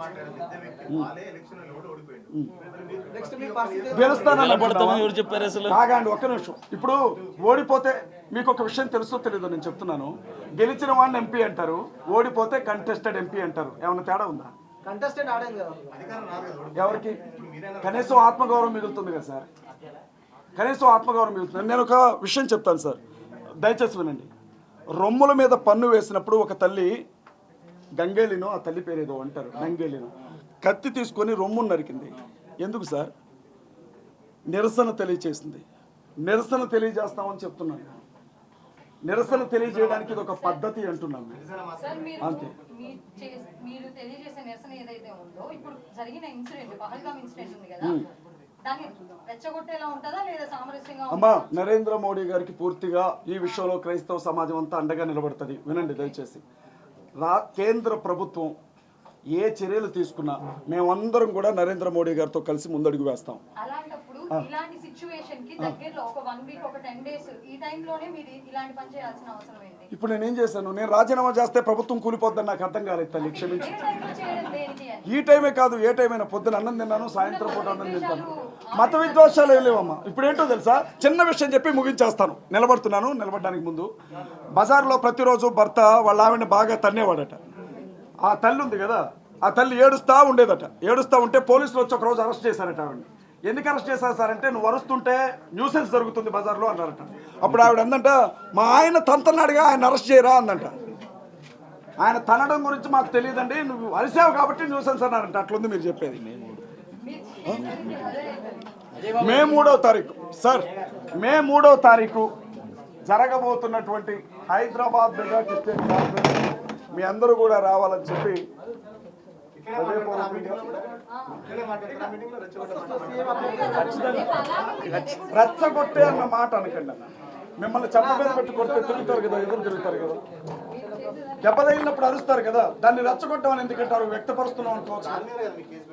నిలబడతామని ఎవరు చెప్పారు అసలు? కాగాండి ఒక్క నిమిషం. ఇప్పుడు ఓడిపోతే మీకు ఒక విషయం తెలుసో తెలీదో నేను చెప్తున్నాను. గెలిచిన వాడిని ఎంపీ అంటారు, ఓడిపోతే కంటెస్టెడ్ ఎంపీ అంటారు. ఏమన్నా తేడా ఉందా? కంటెస్టెంట్ ఆడేది కదా. ఎవరికి కనీసం ఆత్మగౌరవం మిగులుతుంది కదా సార్, కనీసం ఆత్మగౌరవం మిగులుతుంది. నేను ఒక విషయం చెప్తాను సార్, దయచేసి వినండి. రొమ్ముల మీద పన్ను వేసినప్పుడు ఒక తల్లి గంగేలినో, ఆ తల్లి పేరు ఏదో అంటారు, గంగేలినో, కత్తి తీసుకొని రొమ్మును నరికింది. ఎందుకు సార్? నిరసన తెలియచేసింది. నిరసన తెలియజేస్తామని చెప్తున్నాను. నిరసన తెలియజేయడానికి ఇది ఒక పద్ధతి అంటున్నాను. అంతే. మీరు తెలియజేసే నిరసన ఏదైతే ఉందో, ఇప్పుడు జరిగిన ఇన్సిడెంట్ పహల్గామ్ ఇన్సిడెంట్ ఉంది కదా, దాన్ని రెచ్చగొట్టేలా ఉంటుందా లేదా సామరస్యంగా? అమ్మా, నరేంద్ర మోడీ గారికి పూర్తిగా ఈ విషయంలో క్రైస్తవ సమాజం అంతా అండగా నిలబడుతుంది. వినండి దయచేసి. కేంద్ర ప్రభుత్వం ఏ చర్యలు తీసుకున్నా మేమందరం కూడా నరేంద్ర మోడీ గారితో కలిసి ముందడుగు వేస్తాం. అలాంటప్పుడు ఇలాంటి సిచ్యువేషన్ కి దగ్గరలో ఒక 1 వీక్ ఒక 10 డేస్ ఈ టైంలోనే మీరు ఇలాంటి పని చేయాల్సిన అవసరం ఏంటి? ఇప్పుడు నేనేం చేశాను? నేను రాజీనామా చేస్తే ప్రభుత్వం కూలిపోద్దని నాకు అర్థం కాలేదు తల్లి, క్షమించి. ఈ టైమే కాదు, ఏ టైం అయినా. పొద్దున అన్నం తిన్నాను, సాయంత్రం పూట అన్నం తింటాను. మత విద్వేషాలు ఏం లేవమ్మా. ఇప్పుడు ఏంటో తెలుసా, చిన్న విషయం చెప్పి ముగించేస్తాను. నిలబడుతున్నాను. నిలబడడానికి ముందు బజార్లో ప్రతిరోజు భర్త వాళ్ళ ఆవిడని బాగా తన్నేవాడట. ఆ తల్లి ఉంది కదా, ఆ తల్లి ఏడుస్తూ ఉండేదట. ఏడుస్తూ ఉంటే పోలీసులు వచ్చి ఒకరోజు అరెస్ట్ చేశారట ఆవిడని. ఎందుకు అరెస్ట్ చేశారు సార్ అంటే, నువ్వు అరుస్తుంటే న్యూసెన్స్ జరుగుతుంది బజార్లో అన్నారట. అప్పుడు ఆవిడ అందంట, మా ఆయన తంతన్నాడుగా, ఆయన అరెస్ట్ చేయరా అందంట. ఆయన తనడం గురించి మాకు తెలియదండి, నువ్వు అరిసావు కాబట్టి న్యూసెన్స్ అన్నారంట. అట్లుంది మీరు చెప్పేది. మే 3వ తారీఖు సార్, మే 3వ తారీఖు జరగబోతున్నటువంటి హైదరాబాద్ మెగా క్రిస్టియన్ కాన్ఫరెన్స్ మీ అందరూ కూడా రావాలని చెప్పి రెచ్చగొట్టే అన్న మాట అనకండి అన్న. మిమ్మల్ని చెప్ప మీద పెట్టి కొడితే తిరుగుతారు కదా, ఎదురు తిరుగుతారు కదా. దెబ్బ తగిలినప్పుడు అరుస్తారు కదా, దాన్ని రెచ్చగొట్టమని ఎందుకంటారు? వ్యక్తపరుస్తున్నాం అనుకోవచ్చు.